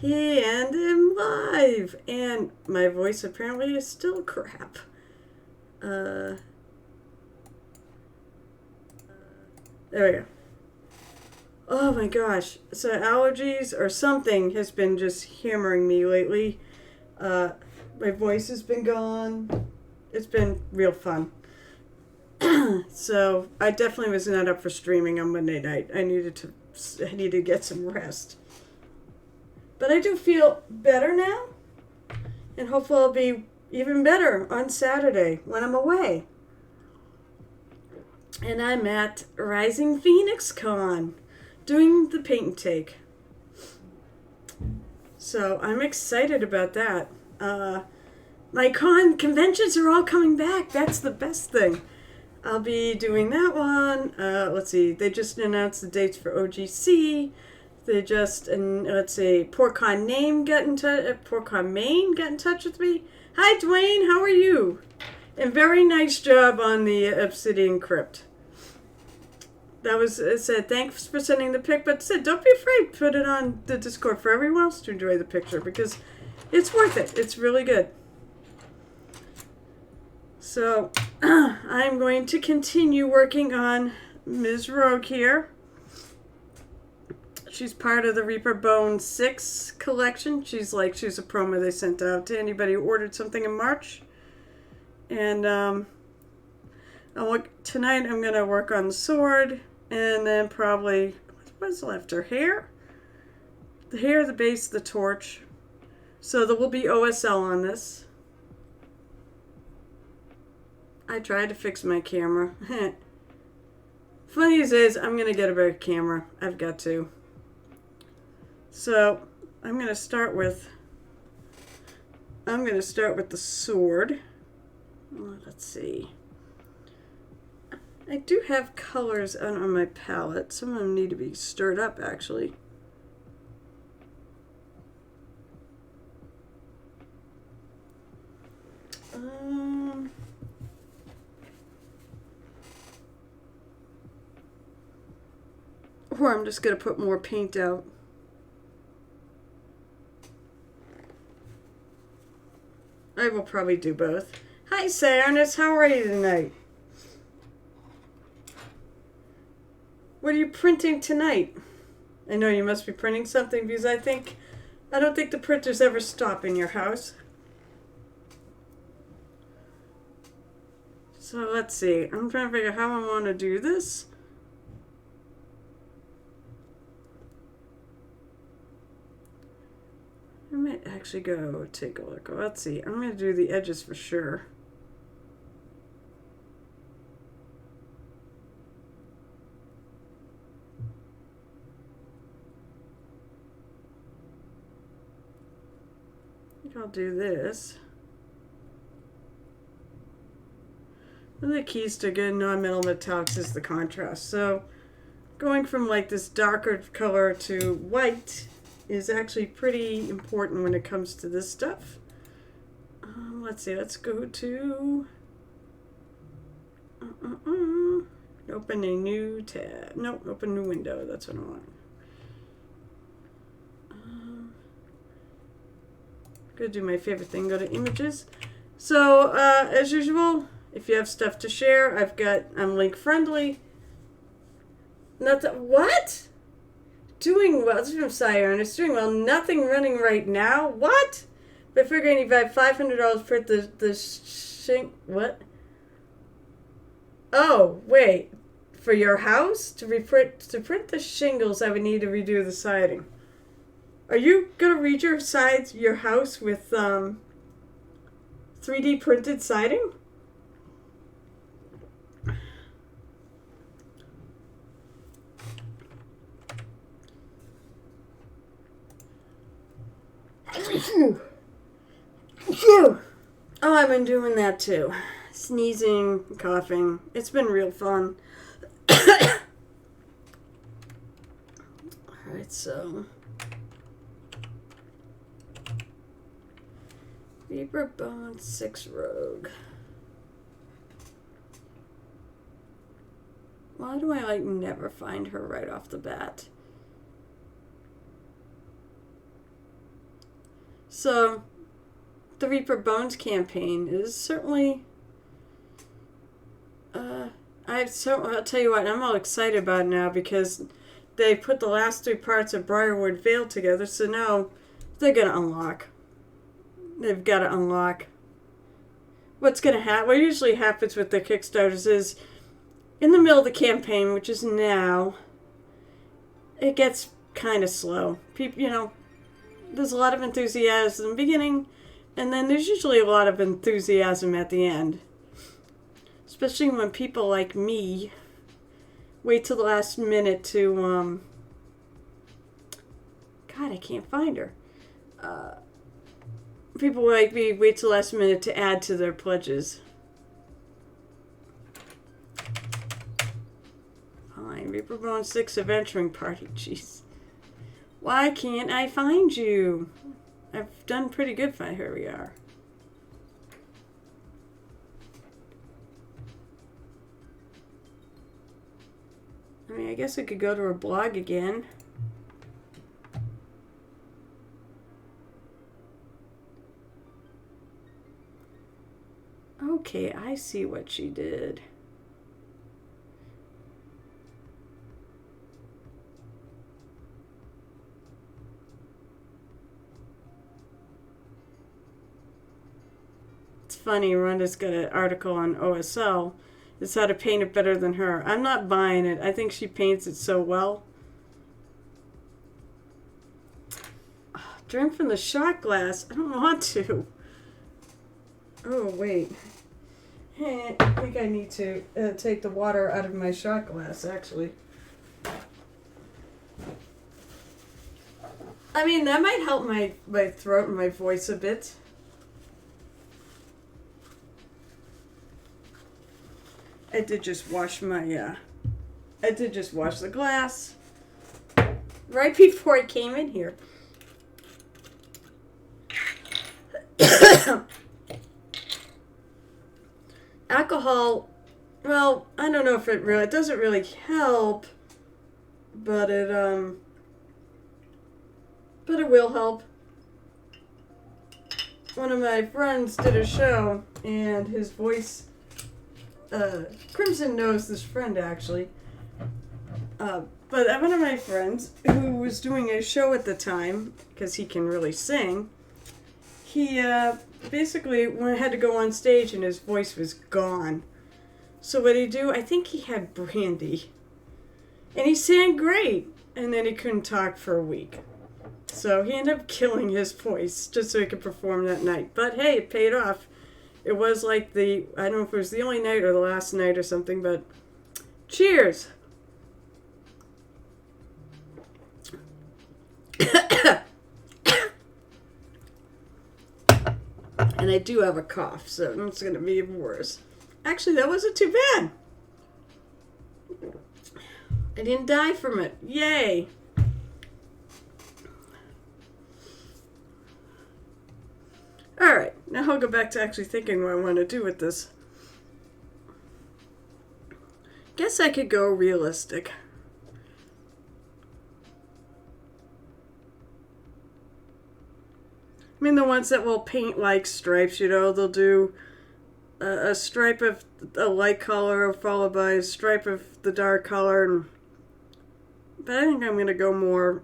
And I'm live. And my voice apparently is still crap. There we go. Oh my gosh. So allergies or something has been just hammering me lately. My voice has been gone. It's been real fun. So I definitely was not up for streaming on Monday night. I needed to get some rest. But I do feel better now, and hopefully I'll be even better on Saturday when I'm away. And I'm at Rising Phoenix Con doing the paint and take. So I'm excited about that. My conventions are all coming back. That's the best thing. I'll be doing that one. Let's see. They just announced the dates for OGC. They just, and let's see, PortCon Maine got in touch with me. Hi, Dwayne. How are you? And very nice job on the Obsidian Crypt. That was, it said, thanks for sending the pic, but it said, don't be afraid. Put it on the Discord for everyone else to enjoy the picture because it's worth it. It's really good. So, I'm going to continue working on Ms. Rogue here. She's part of the Reaper Bone 6 collection. She's a promo they sent out to anybody who ordered something in March. And tonight I'm going to work on the sword. And then probably, what's left? Her hair? The hair, the base, the torch. So there will be OSL on this. I tried to fix my camera. Funny as is, I'm going to get a better camera. I've got to. So, I'm going to start with the sword. Let's see. I do have colors on my palette. Some of them need to be stirred up, actually. Or I'm just going to put more paint out. I will probably do both. Hi, Cyrus. How are you tonight? What are you printing tonight? I know you must be printing something because I don't think the printers ever stop in your house. So let's see. I'm trying to figure out how I want to do this. I might actually go take a look. Let's see. I'm going to do the edges for sure. I think I'll do this. One of the keys to good non-metal metallics is the contrast. So going from like this darker color to white is actually pretty important when it comes to this stuff. Let's see, let's go to open a new tab. Nope, open new window. That's what I want. Go do my favorite thing, go to images. So as usual, if you have stuff to share, I'm link friendly. What? Doing well. This is from Sire, it's doing well. Nothing running right now. What? But figuring if I have $500 for the what? Oh, wait. For your house? To print the shingles, I would need to redo the siding. Are you gonna redo your house with 3D printed siding? Oh, I've been doing that too. Sneezing, coughing. It's been real fun. Alright, so. Reaper Bone 6 Rogue. Why do I never find her right off the bat? So, the Reaper Bones campaign is certainly. I'll tell you what, I'm all excited about it now because they put the last 3 parts of Briarwood Vale together, so now they're gonna unlock. They've got to unlock. What's gonna happen? What usually happens with the Kickstarters is in the middle of the campaign, which is now, it gets kind of slow. People, there's a lot of enthusiasm in the beginning, and then there's usually a lot of enthusiasm at the end. Especially when people like me wait till the last minute to, God, I can't find her. People like me wait till the last minute to add to their pledges. Fine, Reaper Bone 6 Adventuring Party, jeez. Why can't I find you? I've done pretty good. Here we are. I mean, I guess I could go to her blog again. Okay, I see what she did. It's funny, Rhonda's got an article on OSL. It's how to paint it better than her. I'm not buying it. I think she paints it so well. Drink from the shot glass. I don't want to. Oh, wait. I think I need to take the water out of my shot glass, actually. I mean, that might help my throat and my voice a bit. I did just wash the glass right before I came in here. Alcohol, well, I don't know if it doesn't really help, but it will help. One of my friends did a show, and his voice, Crimson knows this friend actually, but one of my friends who was doing a show at the time, because he can really sing, he basically had to go on stage and his voice was gone. So what did he do? I think he had brandy. And he sang great. And then he couldn't talk for a week. So he ended up killing his voice just so he could perform that night. But hey, it paid off. It was like I don't know if it was the only night or the last night or something, but cheers! And I do have a cough, so it's going to be even worse. Actually, that wasn't too bad. I didn't die from it. Yay! Alright, now I'll go back to actually thinking what I want to do with this. Guess I could go realistic. I mean, the ones that will paint like stripes, they'll do a stripe of a light color followed by a stripe of the dark color. But I think I'm going to go more,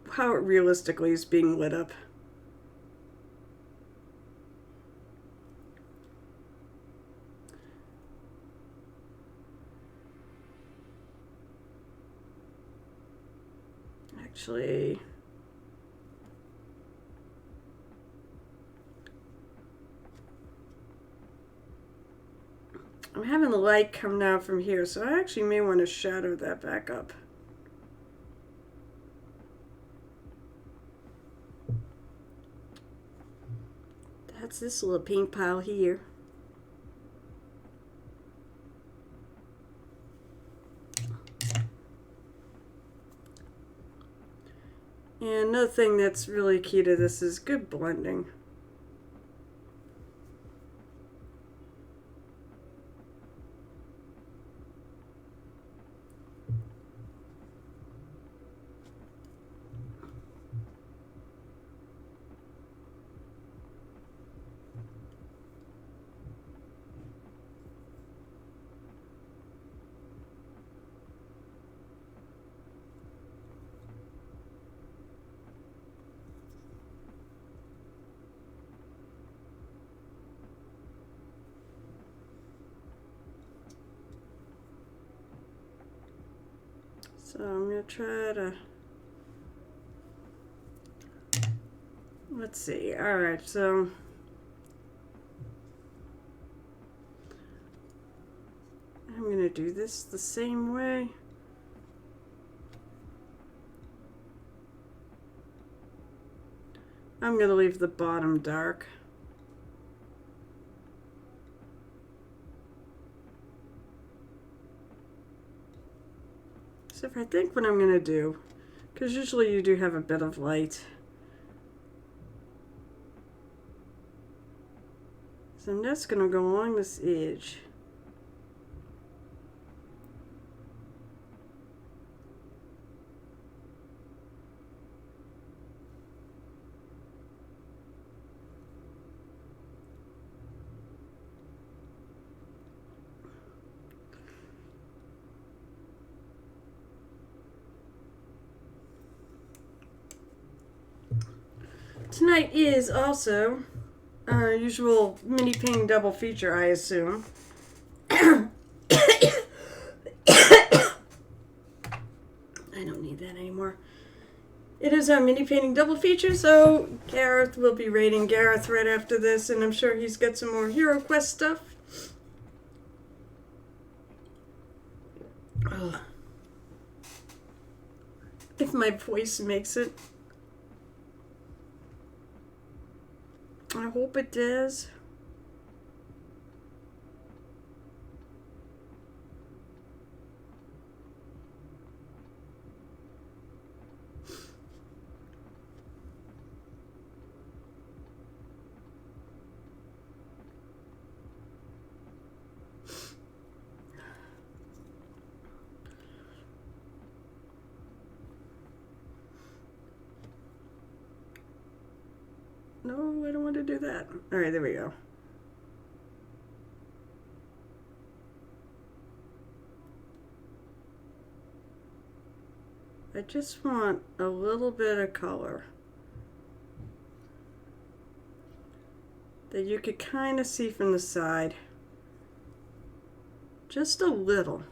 how it realistically is being lit up. Actually, I'm having the light come down from here, so I actually may want to shadow that back up. That's this little paint pile here. And another thing that's really key to this is good blending. So I'm going to try to, let's see. All right, so I'm going to do this the same way. I'm going to leave the bottom dark. So if I think what I'm going to do, because usually you do have a bit of light. So I'm just going to go along this edge. Tonight is also our usual mini painting double feature, I assume. I don't need that anymore. It is our mini painting double feature, so Gareth will be rating Gareth right after this, and I'm sure he's got some more Hero Quest stuff. Ugh. If my voice makes it. I hope it does. No, I don't want to do that. All right, there we go. I just want a little bit of color that you could kind of see from the side. Just a little.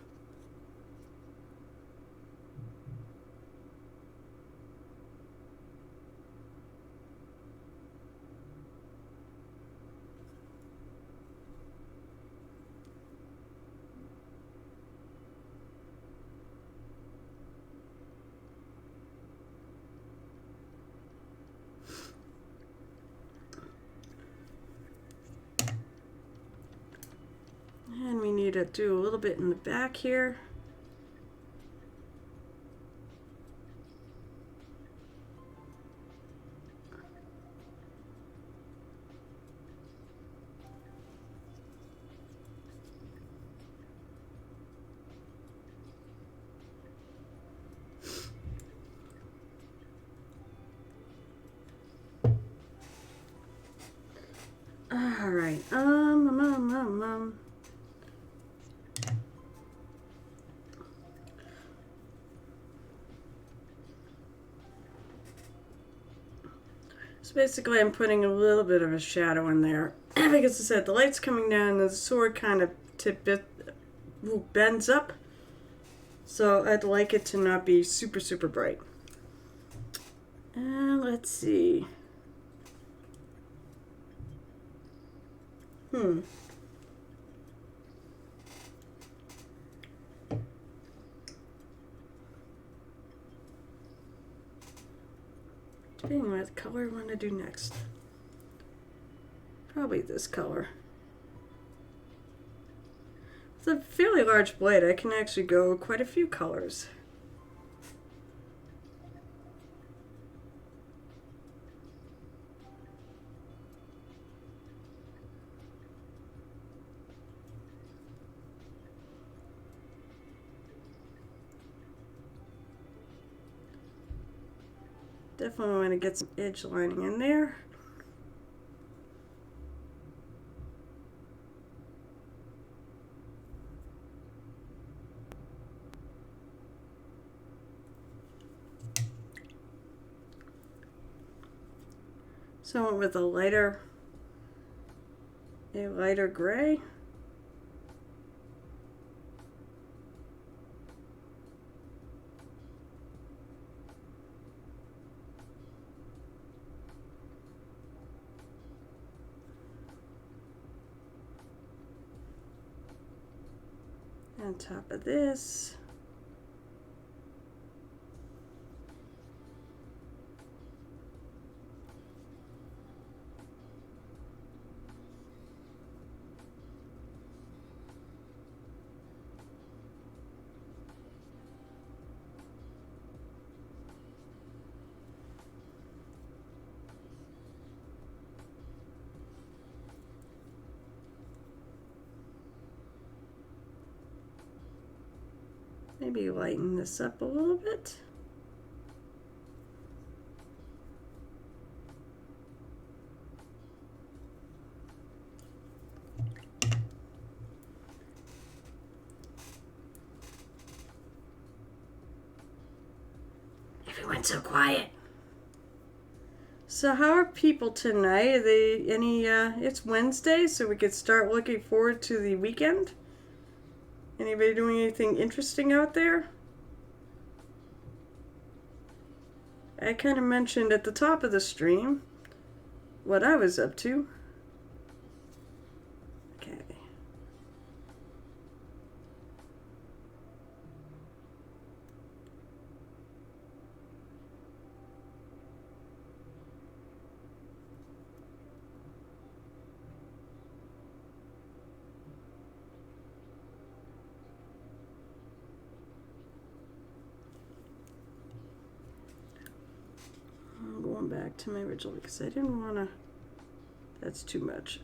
And we need to do a little bit in the back here. All right. So basically I'm putting a little bit of a shadow in there because I said the light's coming down and the sword kind of bends up. So I'd like it to not be super, super bright. And let's see. Depending on what color I want to do next. Probably this color. With a fairly large blade, I can actually go quite a few colors. Definitely want to get some edge lining in there. So I went with a lighter gray. on top of this. Maybe lighten this up a little bit. Everyone's so quiet. So how are people tonight? Are they any, it's Wednesday, so we could start looking forward to the weekend? Anybody doing anything interesting out there? I kind of mentioned at the top of the stream what I was up to. Okay. I'm going back to my original because I didn't want to. That's too much.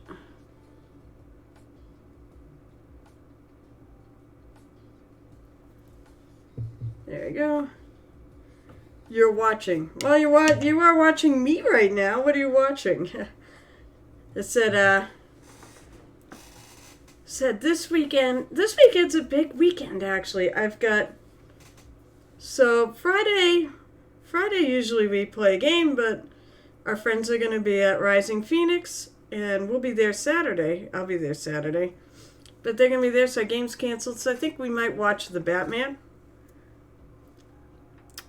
There you go. You're watching. Well, you are watching me right now. What are you watching? It said this weekend. This weekend's a big weekend, actually. I've got. So Friday usually we play a game, but our friends are going to be at Rising Phoenix, and we'll be there Saturday. I'll be there Saturday. But they're going to be there, so our game's canceled. So I think we might watch The Batman.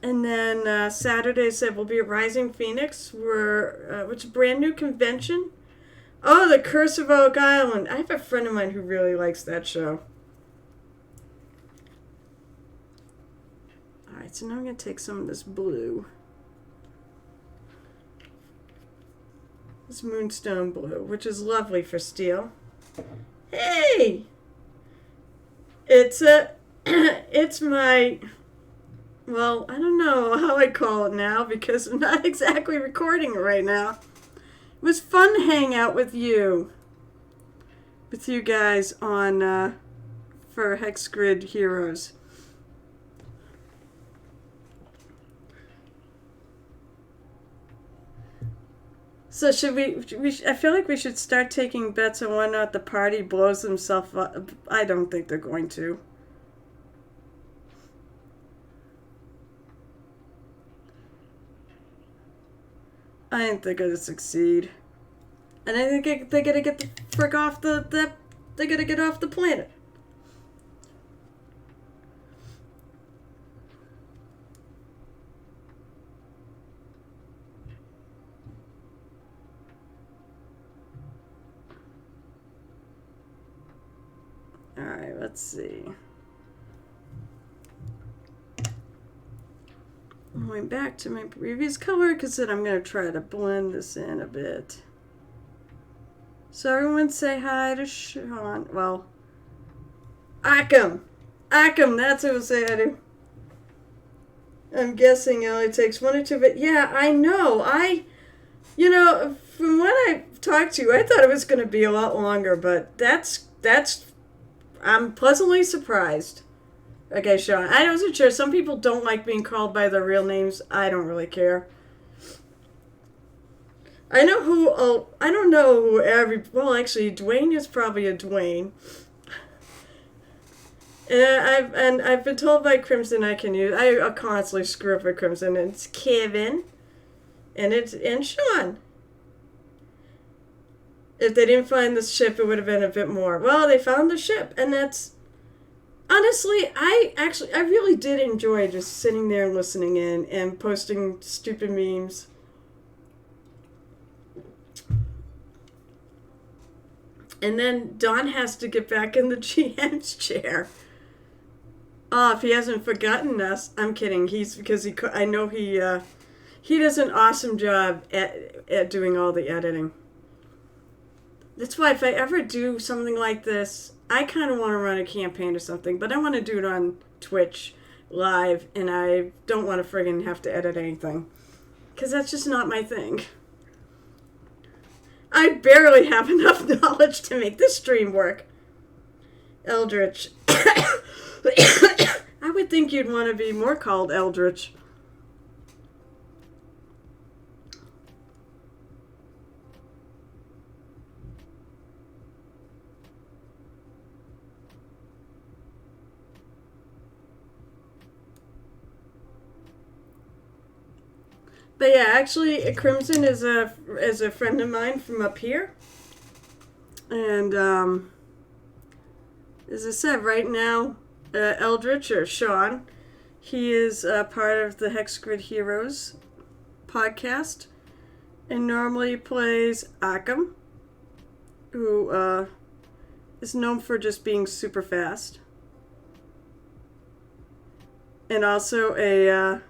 And then Saturday said we'll be at Rising Phoenix, which is a brand new convention. Oh, The Curse of Oak Island. I have a friend of mine who really likes that show. Alright, so now I'm going to take some of this blue. This Moonstone blue, which is lovely for steel. Hey! It's it's my... Well, I don't know how I call it now because I'm not exactly recording it right now. It was fun to hang out with you guys on for Hex Grid Heroes. So should we I feel like we should start taking bets on whether or not the party blows themselves up. I don't think they're going to. I think they're gonna succeed, and I think they're gonna get the frick off they're gonna get off the planet. All right, let's see. I'm going back to my previous color because then I'm going to try to blend this in a bit. So everyone say hi to Sean. Well, Akam, that's who will say hi to. I'm guessing it only takes 1 or 2, but yeah, I know. From when I talked to you, I thought it was going to be a lot longer, but I'm pleasantly surprised. Okay, Sean. I wasn't sure. Some people don't like being called by their real names. I don't really care. I don't know who well, actually, Dwayne is probably a Dwayne. And I've been told by Crimson I constantly screw up with Crimson. It's Kevin. And Sean. If they didn't find the ship, it would have been a bit more. Well, they found the ship, and that's... Honestly, I really did enjoy just sitting there and listening in and posting stupid memes. And then Dawn has to get back in the GM's chair. Oh, if he hasn't forgotten us, I'm kidding. He's because I know he does an awesome job at doing all the editing. That's why if I ever do something like this, I kind of want to run a campaign or something, but I want to do it on Twitch live, and I don't want to friggin' have to edit anything. Because that's just not my thing. I barely have enough knowledge to make this stream work. Eldritch. I would think you'd want to be more called Eldritch. But yeah, actually, Crimson is a friend of mine from up here, and as I said, right now, Eldritch or Sean, he is part of the Hex Grid Heroes podcast, and normally plays Akam, who is known for just being super fast, and also a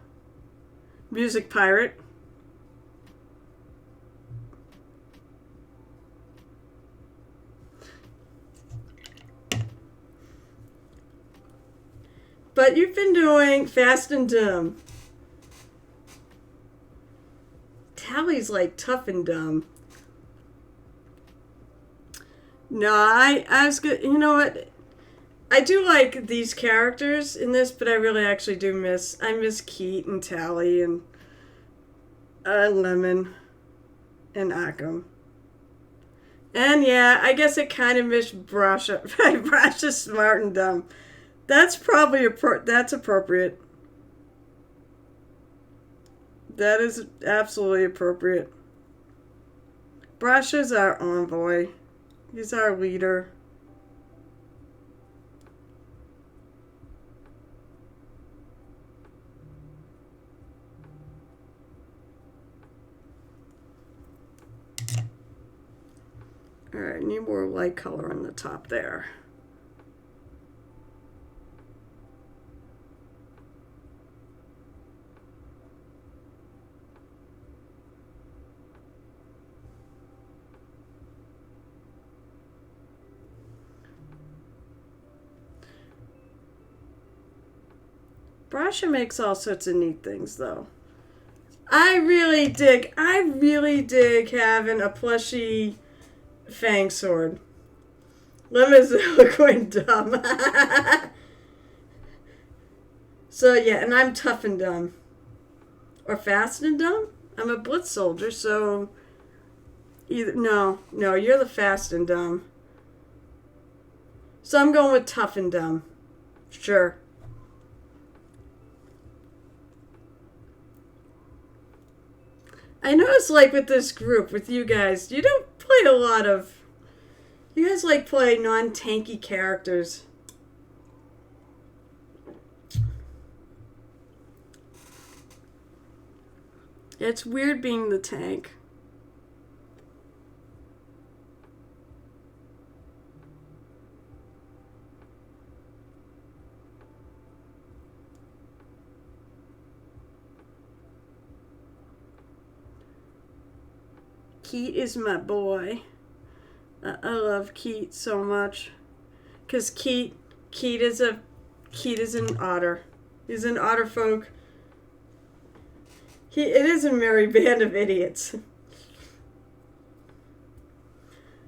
music pirate. But you've been doing Fast and Dumb. Tally's like Tough and Dumb. No, I was good. You know what? I do like these characters in this, but I really actually do miss Keat and Tally and Lemon and Akam. And yeah, I guess I kind of miss Brasha. Brasha's smart and dumb. That's probably that's appropriate. That is absolutely appropriate. Brasha's our envoy. He's our leader. Alright, need more light color on the top there. Brasha makes all sorts of neat things, though. I really dig having a plushy Fang sword. Lemon's eloquent dumb. So yeah, and I'm tough and dumb. Or fast and dumb? I'm a blitz soldier, so either no, you're the fast and dumb. So I'm going with tough and dumb. Sure. I notice, like, with this group, with you guys, you don't play a lot of... You guys, like, play non-tanky characters. It's weird being the tank. Keat is my boy. I love Keat so much, cause Keat is an otter. He's an otter folk. It is a merry band of idiots.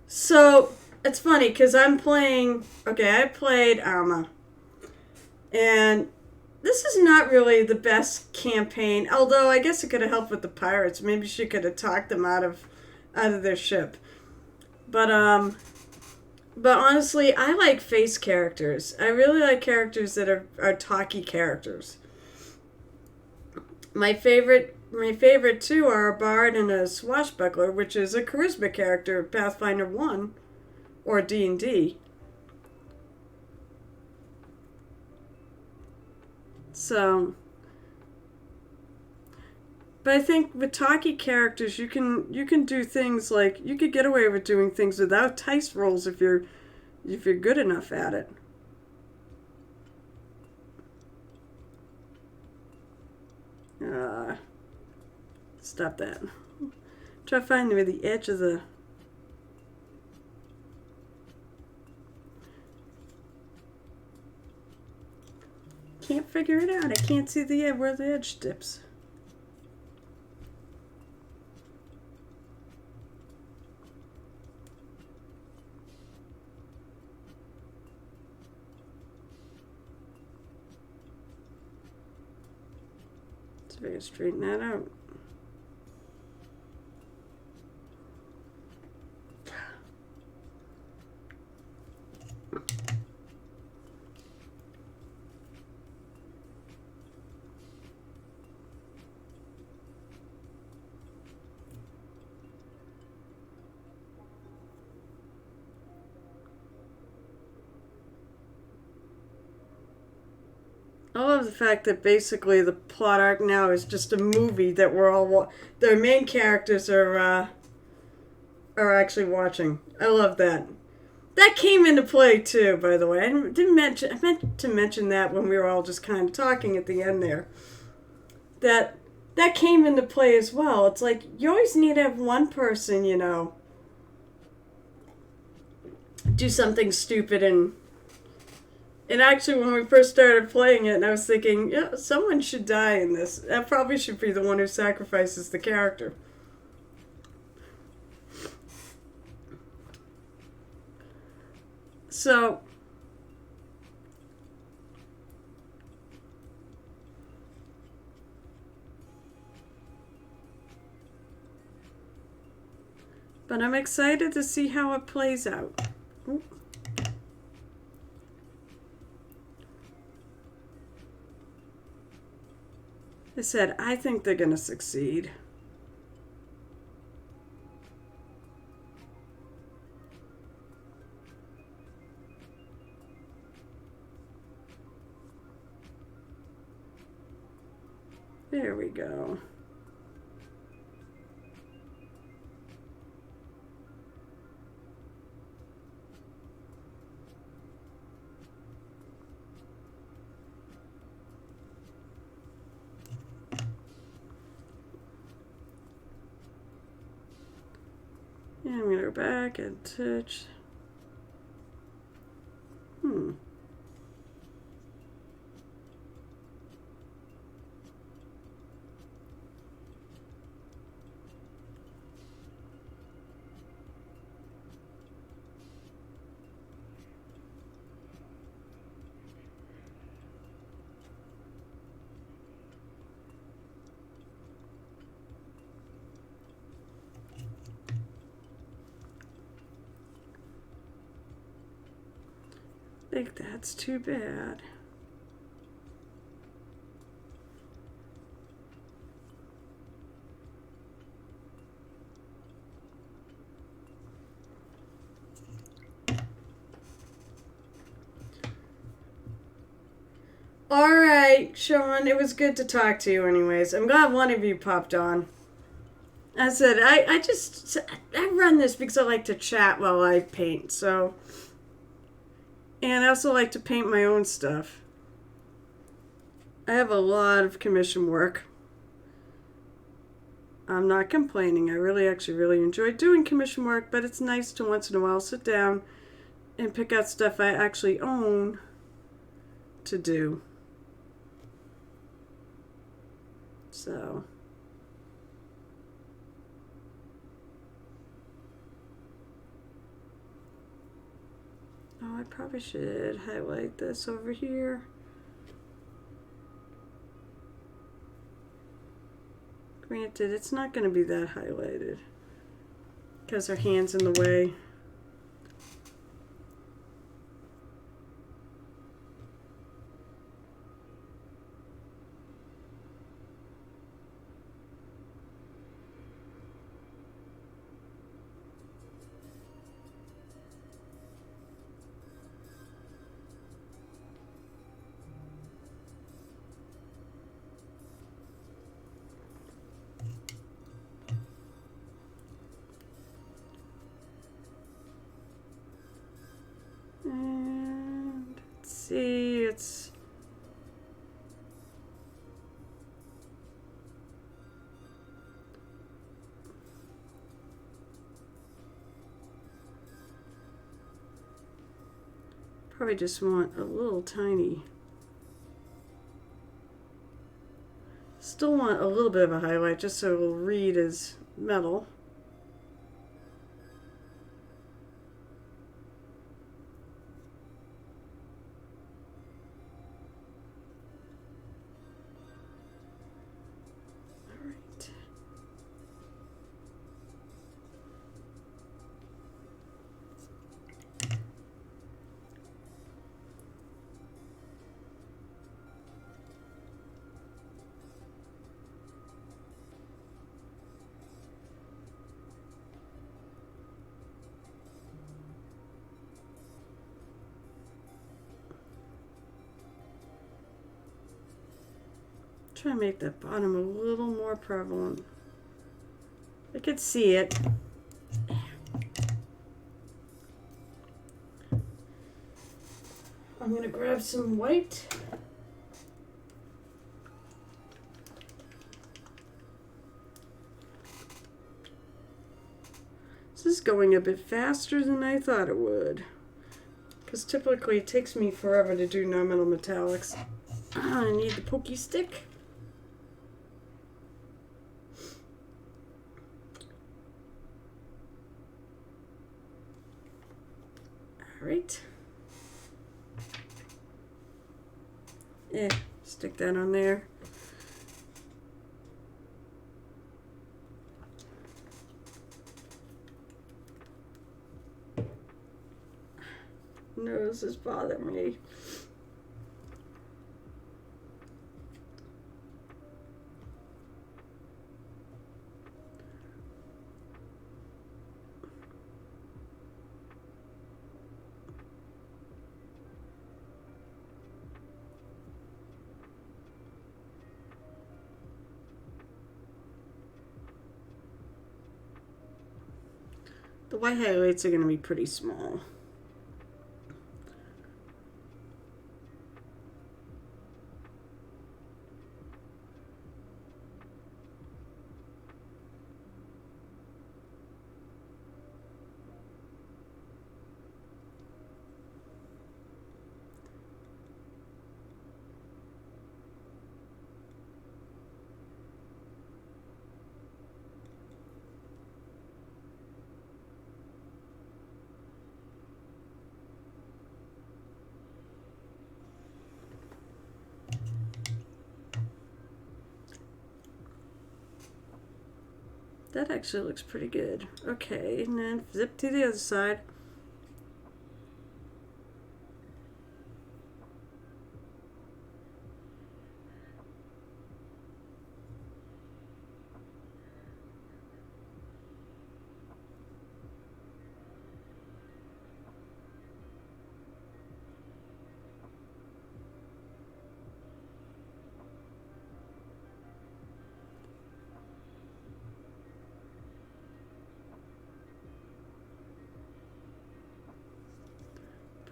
So it's funny because I'm playing. Okay, I played Alma, and this is not really the best campaign. Although I guess it could have helped with the pirates. Maybe she could have talked them out of their ship. But honestly, I like face characters. I really like characters that are talky characters. My favorite two are a bard and a swashbuckler, which is a charisma character, Pathfinder 1 or D&D. So, but I think with talky characters, you can do things like you could get away with doing things without dice rolls if you're good enough at it. Stop that. Try to find where the edge of the... Can't figure it out. I can't see the edge where the edge dips. So we gotta straighten that out. I love the fact that basically the plot arc now is just a movie that we're all their main characters are actually watching. I love that. That came into play too, by the way. I meant to mention that when we were all just kind of talking at the end there. That came into play as well. It's like you always need to have one person, you know, do something stupid and actually, when we first started playing it, and I was thinking, yeah, someone should die in this. That probably should be the one who sacrifices the character. So, but I'm excited to see how it plays out. Ooh. I said, I think they're going to succeed. There we go. Yeah, I'm going to go back and touch. I think that's too bad. All right, Sean, it was good to talk to you anyways. I'm glad one of you popped on. I said, I run this because I like to chat while I paint, so... And I also like to paint my own stuff. I have a lot of commission work. I'm not complaining. I really enjoy doing commission work, but it's nice to once in a while sit down and pick out stuff I actually own to do. So... Oh, I probably should highlight this over here. Granted, it's not going to be that highlighted because her hand's in the way. And let's see, it's Probably just want a little tiny. Still want a little bit of a highlight just so it will read as metal. Try to make that bottom a little more prevalent. I could see it. I'm going to grab some white. This is going a bit faster than I thought it would. Because typically it takes me forever to do nominal metallics. I need the pokey stick. Alright. Stick that on there. Nose is bothering me. The white highlights are going to be pretty small. That actually looks pretty good. Okay, and then zip to the other side.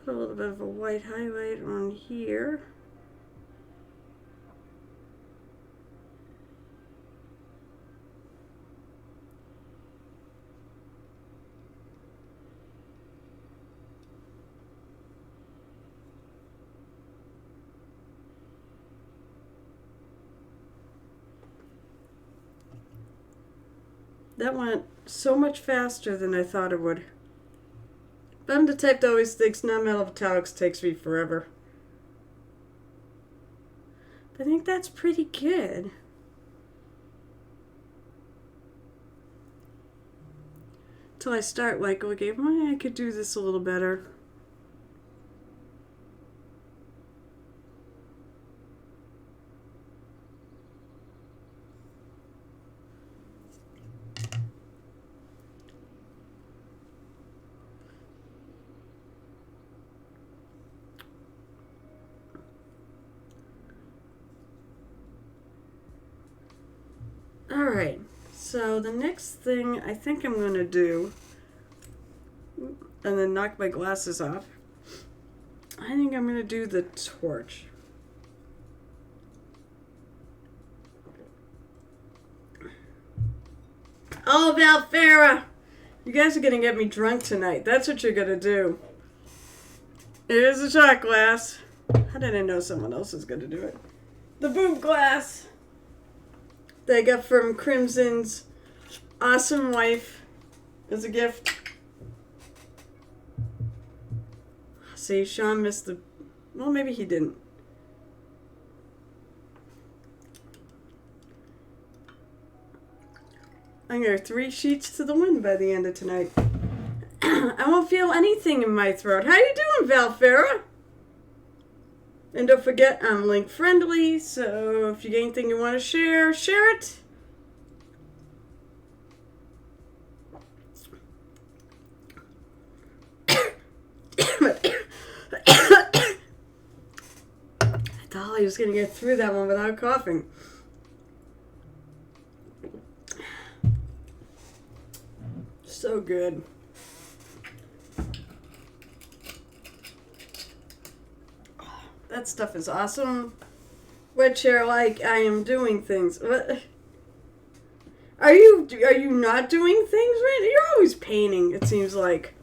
Put a little bit of a white highlight on here. That went so much faster than I thought it would. But I'm the type that always thinks non-metal metallics takes me forever. But I think that's pretty good. Till I start like, okay, well, I could do this a little better. Alright, so the next thing I think I'm going to do, and then knock my glasses off, I think I'm going to do the torch. All about Farah! You guys are going to get me drunk tonight. That's what you're going to do. Here's the shot glass. How did I know someone else was going to do it? The boot glass that I got from Crimson's awesome wife as a gift. See, Sean missed the... Well, maybe he didn't. I'm going to 3 sheets to the wind by the end of tonight. I won't feel anything in my throat. How you doing, Valfera? And don't forget, I'm link friendly, so if you get anything you want to share, share it. I thought I was going to get through that one without coughing. So good. That stuff is awesome. Wet chair like I am doing things. What? Are you not doing things right? You're always painting, it seems like.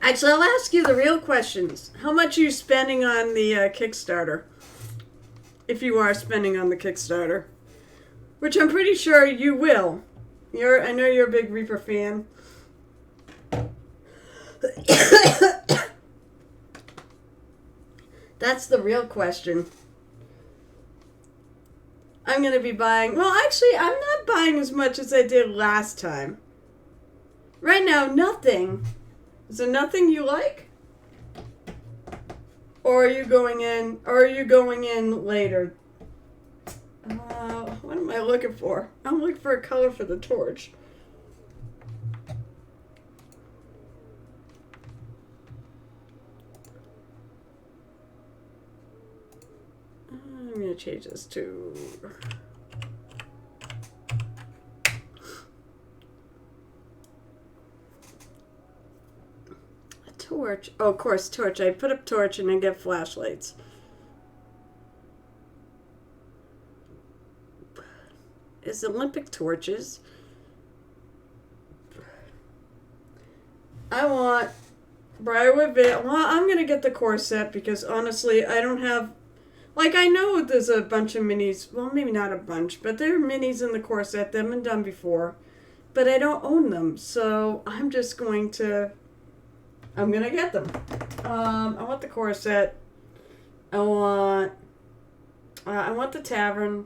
Actually, I'll ask you the real questions. How much are you spending on the Kickstarter? If you are spending on the Kickstarter. Which I'm pretty sure you will. I know you're a big Reaper fan. That's the real question. I'm going to be buying... Well, actually, I'm not buying as much as I did last time. Right now, nothing. Is there nothing you like? Or are you going in... Or are you going in later? What am I looking for? I'm looking for a color for the torch. I'm going to change this to... a torch. Oh, of course, torch. I put up torch and then get flashlights. Is Olympic torches. I want Briarwood Vale. Well, I'm going to get the core set because honestly, I don't have... Like, I know there's a bunch of minis. Well, maybe not a bunch, but there are minis in the core set that have been done before. But I don't own them, so I'm just going to... I'm going to get them. I want the core set. I want the Tavern.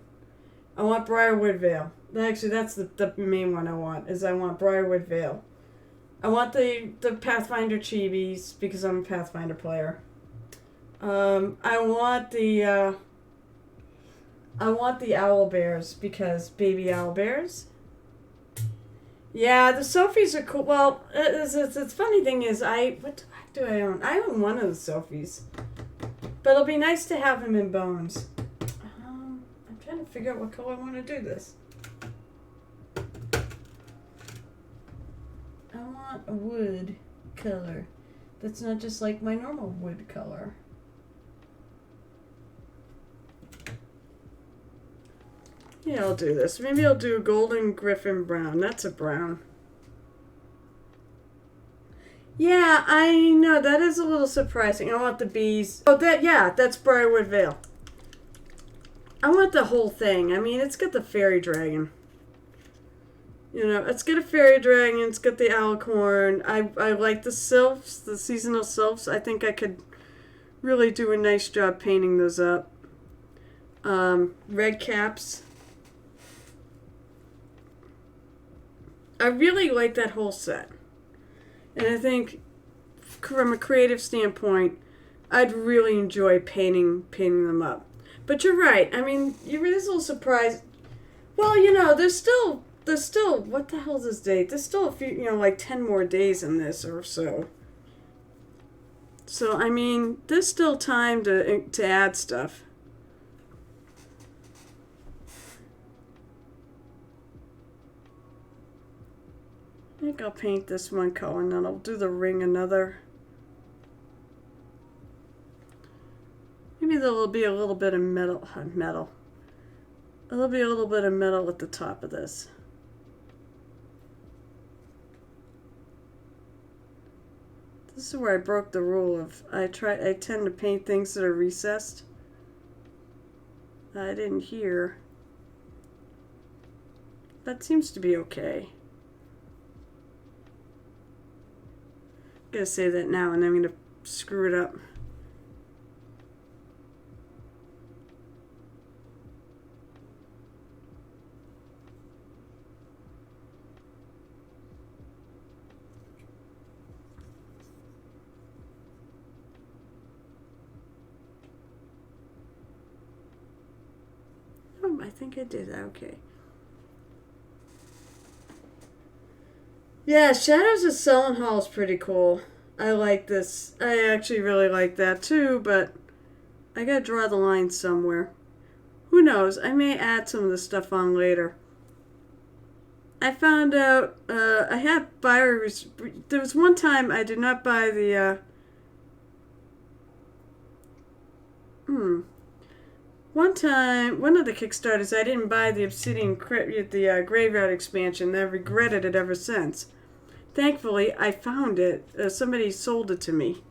I want Briarwood Vale. Actually, that's the main one I want, is I want Briarwood Vale. I want the Pathfinder Chibis, because I'm a Pathfinder player. I want the owl bears, because baby owl bears. Yeah, the Sophies are cool. Well, the funny thing is, what do I own? I own one of the Sophies. But it'll be nice to have them in bones. I'm trying to figure out what color I want to do this. I want a wood color. That's not just like my normal wood color. Yeah, I'll do this. Maybe I'll do golden griffin brown. That's a brown. Yeah, I know. That is a little surprising. I want the bees. Oh, that's Briarwood Vale. I want the whole thing. I mean, it's got the fairy dragon. You know, it's got a fairy dragon. It's got the alicorn. I like the sylphs, the seasonal sylphs. I think I could really do a nice job painting those up. Red caps. I really like that whole set. And I think from a creative standpoint, I'd really enjoy painting them up. But you're right. I mean, you're just a little surprised. Well, you know, there's still, what the hell is this date? There's still a few, like 10 more days in this or so. So, I mean, there's still time to add stuff. I think I'll paint this one color and then I'll do the ring another. Maybe there will be a little bit of metal. There'll be a little bit of metal at the top of this. This is where I broke the rule of I tend to paint things that are recessed. I didn't hear. That seems to be okay. I'm gonna say that now and I'm gonna screw it up. Oh, I think I did. Okay. Yeah, Shadows of Sullenhall is pretty cool. I like this. I actually really like that too, but I gotta draw the line somewhere. Who knows? I may add some of the stuff on later. I found out I had buyers. There was one time I did not buy the. One time, one of the Kickstarters, I didn't buy the Obsidian Graveyard expansion. I've regretted it ever since. Thankfully, I found it. Somebody sold it to me.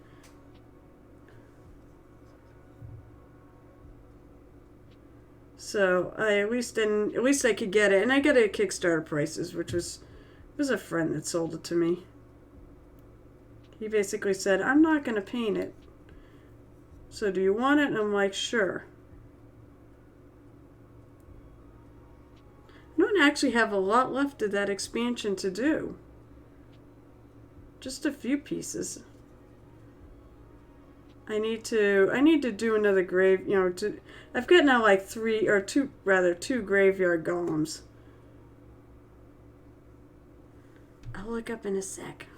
So at least I could get it, and I got it at Kickstarter prices, which was a friend that sold it to me. He basically said, "I'm not going to paint it. So do you want it?" And I'm like, "Sure." I don't actually have a lot left of that expansion to do. Just a few pieces. I need to do another grave, I've got now like two graveyard golems. I'll look up in a sec.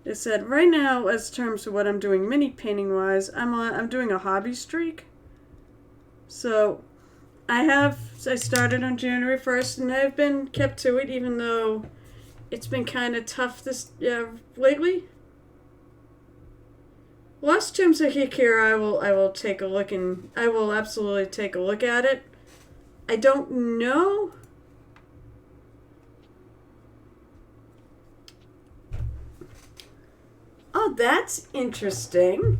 It said right now, as terms of what I'm doing mini painting wise, I'm doing a hobby streak. So I started on January 1st and I've been kept to it, even though it's been kind of tough lately. Last terms I kick here, I will take a look, and I will absolutely take a look at it. I don't know. Oh, that's interesting.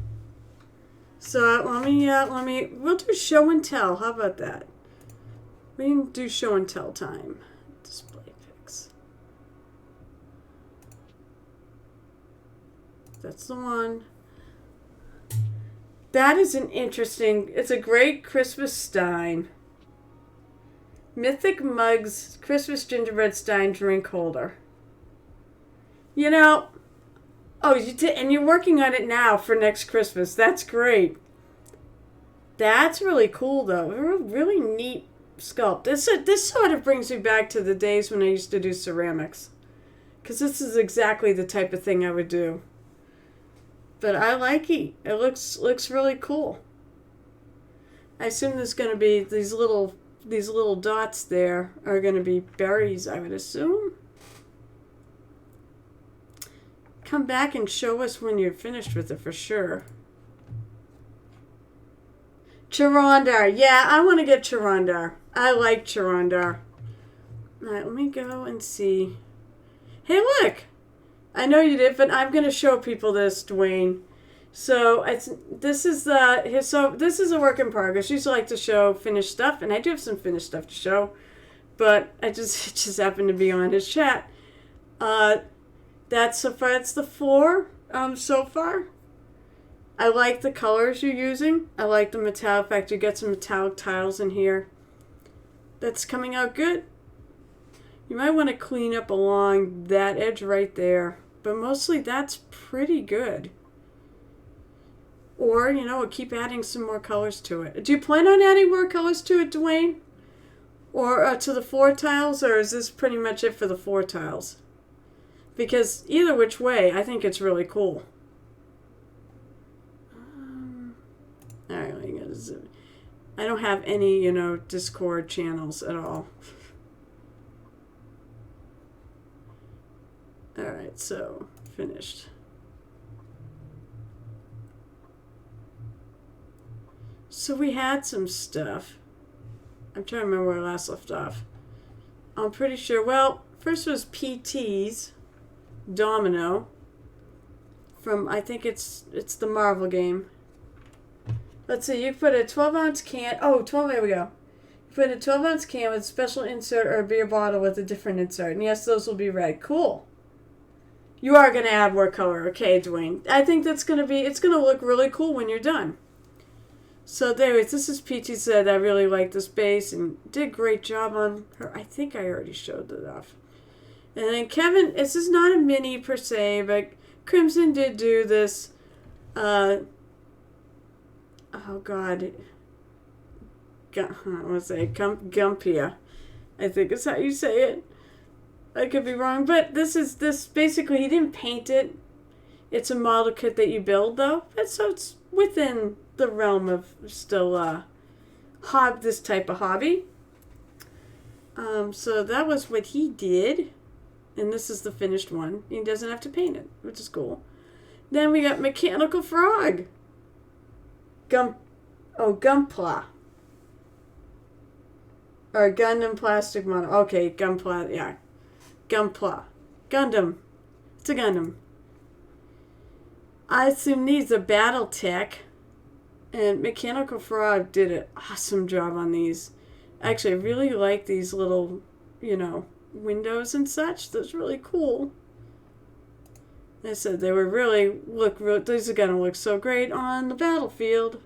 So we'll do show and tell. How about that? We can do show and tell time. Display pics. That's the one. That is it's a great Christmas stein. Mythic Mugs Christmas Gingerbread Stein Drink Holder. And you're working on it now for next Christmas. That's great. That's really cool, though. A really neat sculpt. This sort of brings me back to the days when I used to do ceramics. Because this is exactly the type of thing I would do. But I like it. It looks really cool. I assume there's going to be these little dots there are going to be berries, I would assume. Come back and show us when you're finished with it for sure. Chirondar. Yeah, I want to get Chirondar. I like Chirondar. Alright, let me go and see. Hey, look! I know you did, but I'm going to show people this, Dwayne. So this is a work in progress. I usually like to show finished stuff, and I do have some finished stuff to show, but it just happened to be on his chat. That's the 4 so far. I like the colors you're using. I like the metallic fact. You get some metallic tiles in here. That's coming out good. You might want to clean up along that edge right there, but mostly that's pretty good. Or, keep adding some more colors to it. Do you plan on adding more colors to it, Dwayne? Or to the 4 tiles, or is this pretty much it for the 4 tiles? Because either which way, I think it's really cool. Alright, I don't have any, Discord channels at all. Alright, so, finished. So we had some stuff. I'm trying to remember where I last left off. I'm pretty sure. Well, first was PT's Domino from, I think it's the Marvel game. Let's see, you put a 12-ounce can. Oh, 12, there we go. You put a 12-ounce can with a special insert or a beer bottle with a different insert. And yes, those will be red. Cool. You are going to add more color. Okay, Dwayne. I think that's going to be, it's going to look really cool when you're done. So anyways, this is PT said I really like this base and did a great job on her. I think I already showed it off. And then Kevin, this is not a mini per se, but Crimson did do this, oh God, Gumpia, I think is how you say it. I could be wrong, but this basically, he didn't paint it. It's a model kit that you build though, so it's within the realm of still this type of hobby. So that was what he did. And this is the finished one. He doesn't have to paint it, which is cool. Then we got Mechanical Frog. Gunpla. Or Gundam Plastic Model. Okay, Gunpla, yeah. Gunpla. Gundam. It's a Gundam. I assume these are Battletech. And Mechanical Frog did an awesome job on these. Actually, I really like these little, windows and such. That's really cool. I said they were these are going to look so great on the battlefield.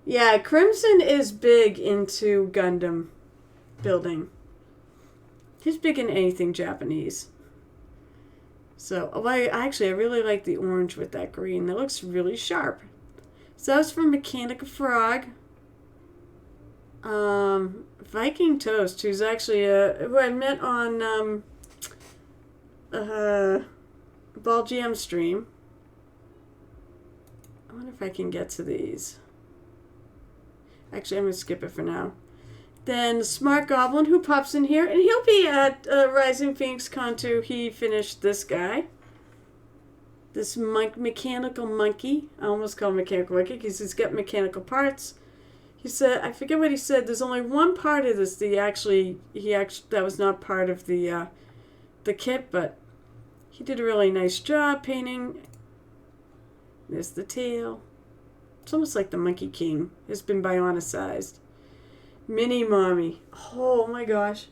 Yeah, Crimson is big into Gundam building. He's big in anything Japanese. So, I really like the orange with that green. That looks really sharp. So that was from Mechanical Frog. Viking Toast, who's actually who I met on Ball GM stream. I wonder if I can get to these. Actually, I'm going to skip it for now. Then Smart Goblin, who pops in here, and he'll be at Rising Phoenix Con 2. He finished this guy. This mechanical monkey. I almost call him mechanical monkey because he's got mechanical parts. He said, I forget what he said. There's only one part of this that that was not part of the kit, but he did a really nice job painting. There's the tail. It's almost like the Monkey King. It's been bionicized. Mini Mommy. Oh my gosh.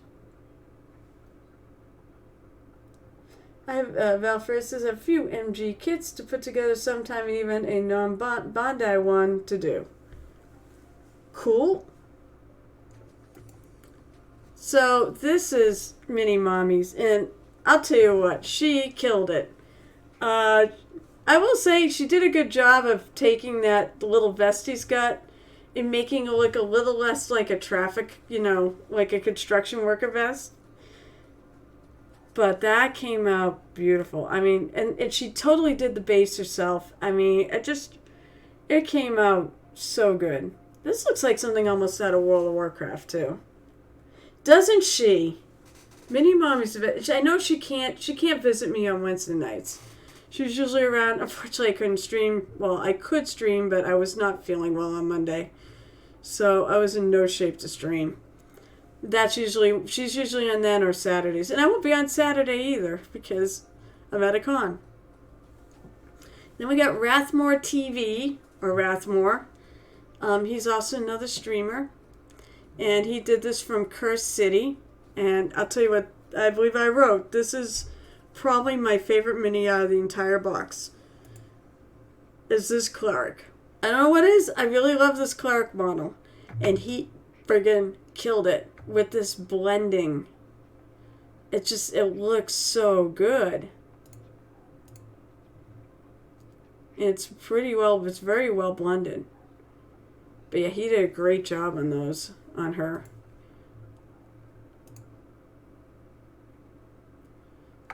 I have Valfred says a few MG kits to put together sometime, even a non-Bandai one to do. Cool. So this is Mini Mommy's, and I'll tell you what, she killed it. I will say she did a good job of taking that little vest he's got and making it look a little less like a traffic, like a construction worker vest. But that came out beautiful. I mean, and she totally did the base herself. I mean, it came out so good. This looks like something almost out of World of Warcraft, too. Doesn't she? Mini Mommy's, I know she can't visit me on Wednesday nights. She was usually around. Unfortunately, I couldn't stream. Well, I could stream, but I was not feeling well on Monday. So I was in no shape to stream. She's usually on then or Saturdays. And I won't be on Saturday either because I'm at a con. Then we got Rathmore TV, or Rathmore. He's also another streamer. And he did this from Curse City. And I'll tell you what, I believe I wrote. This is probably my favorite mini out of the entire box. Is this Clark. I don't know what it is. I really love this Clark model. And he friggin' killed it with this blending. It looks so good. It's very well blended. But yeah, he did a great job on her.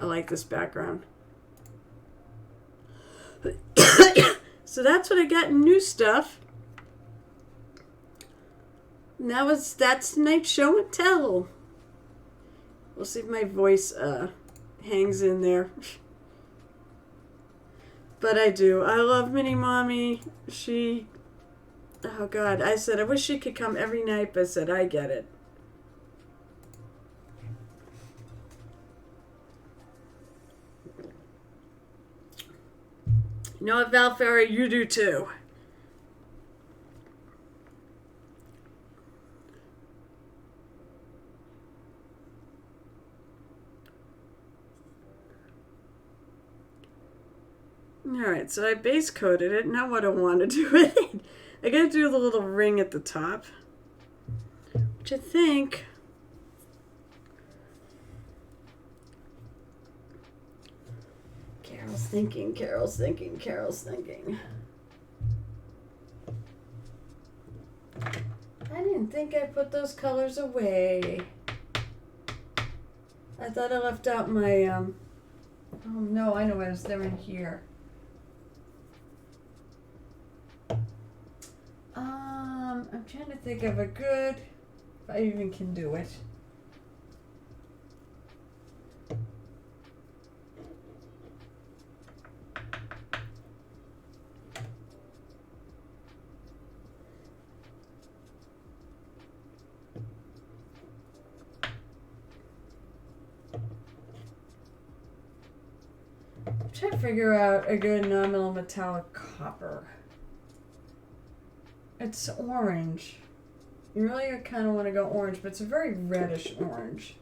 I like this background. So that's what I got in new stuff. And that's tonight's show and tell. We'll see if my voice hangs in there. But I do. I love Mini Mommy. Oh God, I said I wish she could come every night, but I said I get it. You know what, Val Ferry? You do too. Alright, so I base coated it. Now what I want to do with it, I gotta do the little ring at the top, which I think Carol's thinking. I didn't think I put those colors away. I thought I left out my, oh no, I know it. They're in here. I'm trying to think of a good, if I even can do it. I'm trying to figure out a good nominal metallic copper. It's orange. You really kind of want to go orange, but it's a very reddish orange.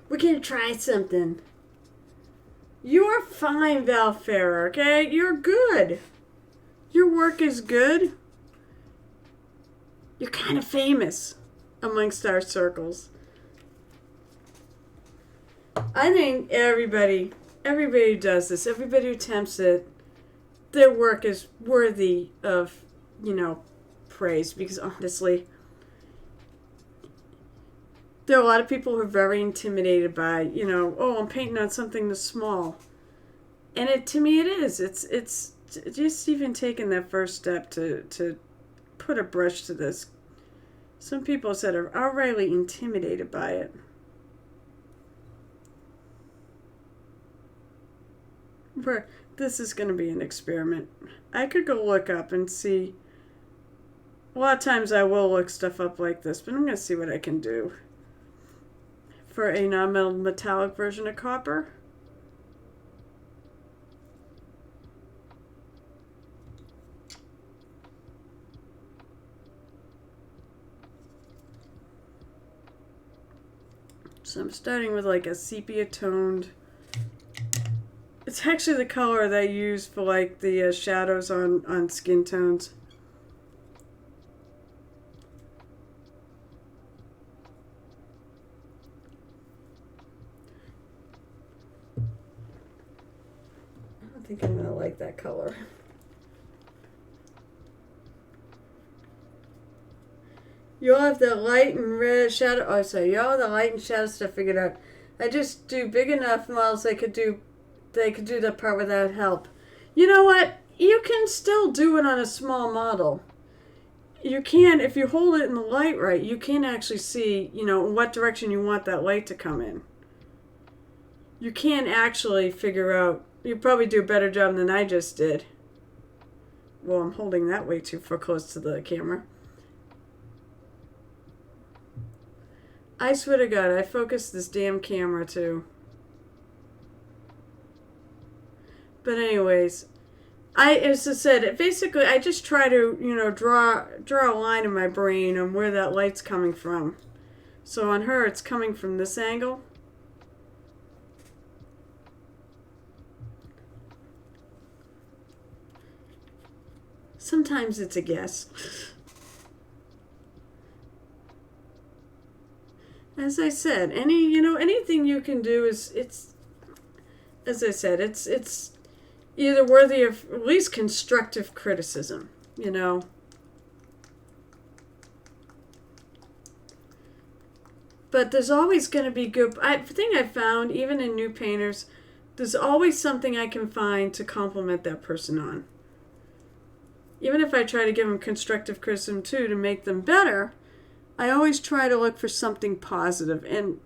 We're gonna try something. You're fine, Val Ferrer, okay? You're good. Your work is good. You're kind of famous amongst our circles. I think everybody who does this, everybody who attempts it, their work is worthy of, praise. Because honestly, there are a lot of people who are very intimidated by, I'm painting on something this small. And to me it is. It's just even taking that first step to put a brush to this. Some people said are already intimidated by it. This is going to be an experiment. I could go look up and see. A lot of times I will look stuff up like this, but I'm going to see what I can do for a non-metal metallic version of copper. So I'm starting with like a sepia toned. It's actually the color that I use for like the shadows on skin tones. I don't think I'm gonna like that color. You'll have the light and red shadow. Oh, sorry. You'll have the light and shadow stuff figured out. I just do big enough models they could do the part without help. You know what? You can still do it on a small model. You can, if you hold it in the light right, you can actually see, in what direction you want that light to come in. You can actually figure out. You probably do a better job than I just did. Well, I'm holding that way too far close to the camera. I swear to God, I focused this damn camera too. But anyways, as I said, basically I just try to, draw a line in my brain on where that light's coming from. So on her, it's coming from this angle. Sometimes it's a guess. As I said, anything you can do it's as I said, it's either worthy of at least constructive criticism, But there's always going to be good. The thing I found, even in new painters, there's always something I can find to compliment that person on. Even if I try to give them constructive criticism too to make them better, I always try to look for something positive, and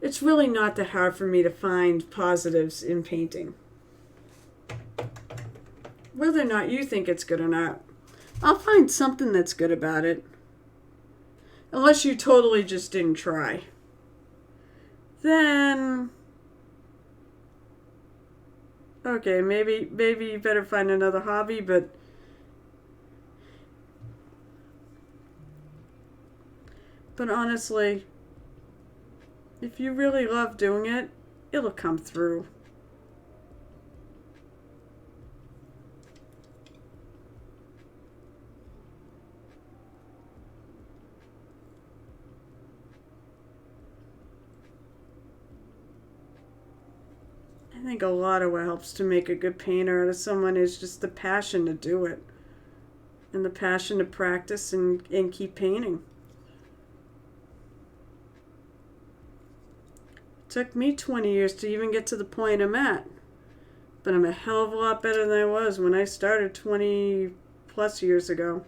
it's really not that hard for me to find positives in painting. whether or not you think it's good or not, I'll find something that's good about it. Unless you totally just didn't try. Then, okay, maybe you better find another hobby, but honestly, if you really love doing it, it'll come through. I think a lot of what helps to make a good painter out of someone is just the passion to do it. And the passion to practice and keep painting. It took me 20 years to even get to the point I'm at. But I'm a hell of a lot better than I was when I started 20 plus years ago.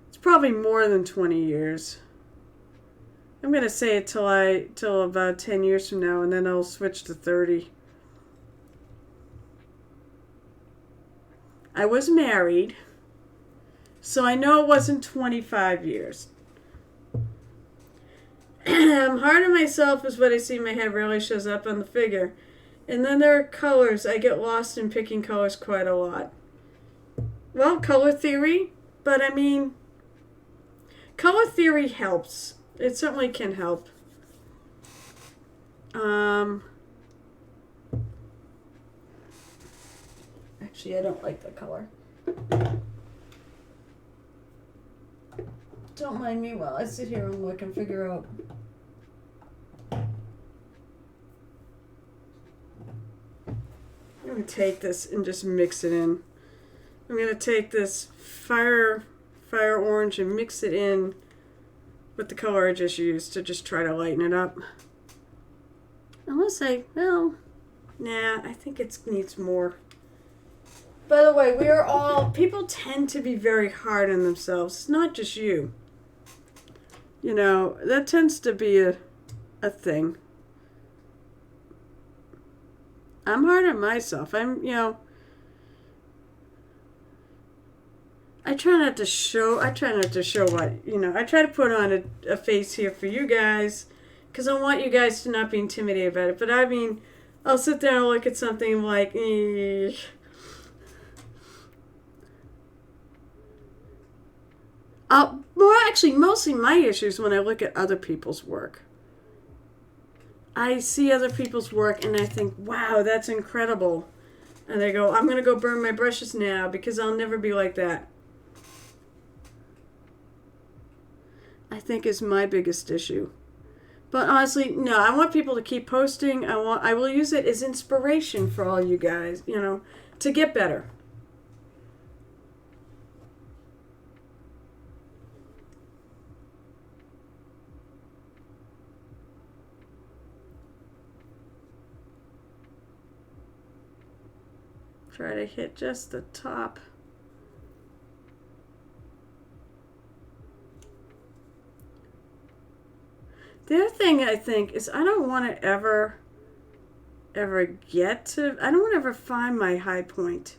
It's probably more than 20 years. I'm going to say it till about 10 years from now, and then I'll switch to 30. I was married, so I know it wasn't 25 years. I'm hard on myself is what I see in my head really shows up on the figure. And then there are colors. I get lost in picking colors quite a lot. Well, color theory, but I mean, color theory helps. It certainly can help. Actually, I don't like the color. Don't mind me while I sit here and look and figure out. I'm going to take this and just mix it in. I'm going to take this fire orange and mix it in with the color I just used to just try to lighten it up. Unless I think it needs more. By the way, people tend to be very hard on themselves. It's not just you. You know, that tends to be a thing. I'm hard on myself. I try not to show what, I try to put on a face here for you guys because I want you guys to not be intimidated about it. But I mean, I'll sit there and look at something like, mostly my issues when I look at other people's work. I see other people's work and I think, wow, that's incredible. And I go, I'm going to go burn my brushes now because I'll never be like that. I think is my biggest issue. But honestly, no, I want people to keep posting. I will use it as inspiration for all you guys, to get better. Try to hit just the top. The other thing I think is I don't want to ever I don't want to ever find my high point.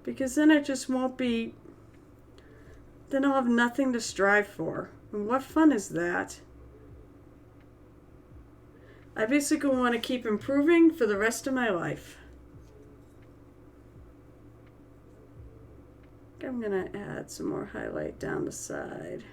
Because then it just won't be, then I'll have nothing to strive for. And what fun is that? I basically want to keep improving for the rest of my life. I'm going to add some more highlight down the side.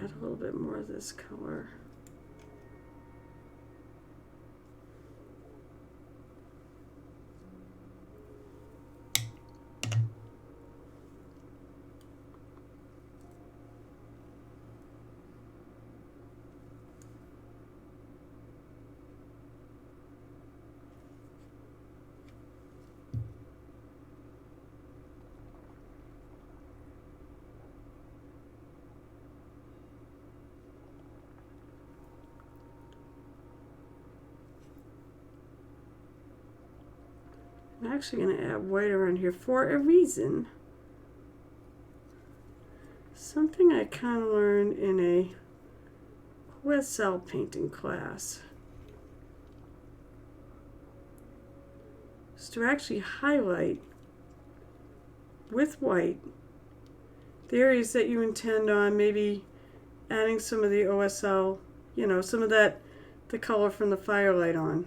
Add a little bit more of this color. I'm actually going to add white around here for a reason. Something I kind of learned in a OSL painting class is to actually highlight with white the areas that you intend on maybe adding some of the OSL, you know, some of that, the color from the firelight on.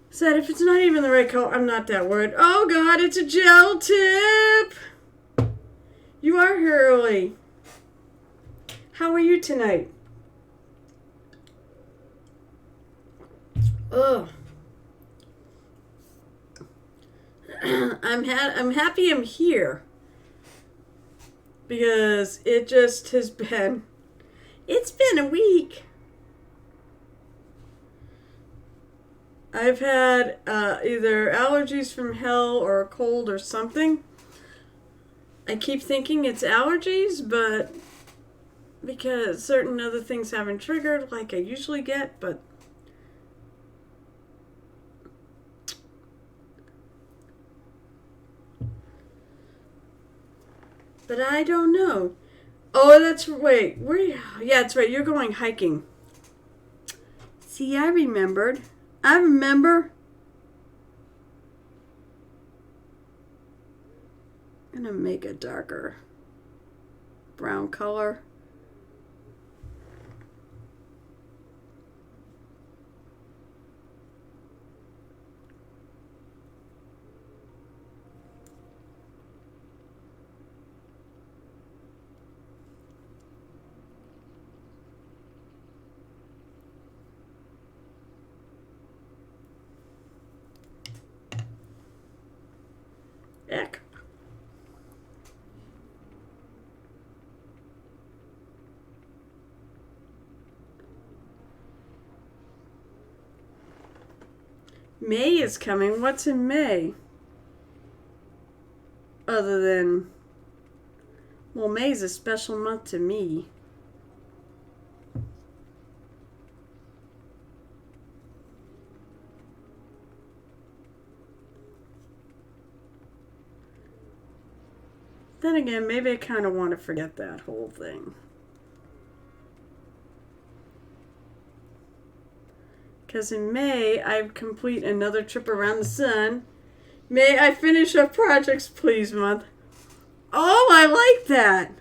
Said if it's not even the right color, I'm not that worried. Oh God, it's a gel tip. You are here early. How are you tonight? Ugh. I'm happy I'm here because it just has been. It's been a week. I've had either allergies from hell or a cold or something. I keep thinking it's allergies, but because certain other things haven't triggered like I usually get, but I don't know. Oh, that's wait. Where? Yeah, that's right. You're going hiking. See, I remembered. I remember. I'm gonna make a darker brown color. Eck. May is coming. What's in May? Other than, well, May's a special month to me. Then again, maybe I kind of want to forget that whole thing. Because in May, I complete another trip around the sun. May I finish up projects, please, month. Oh, I like that.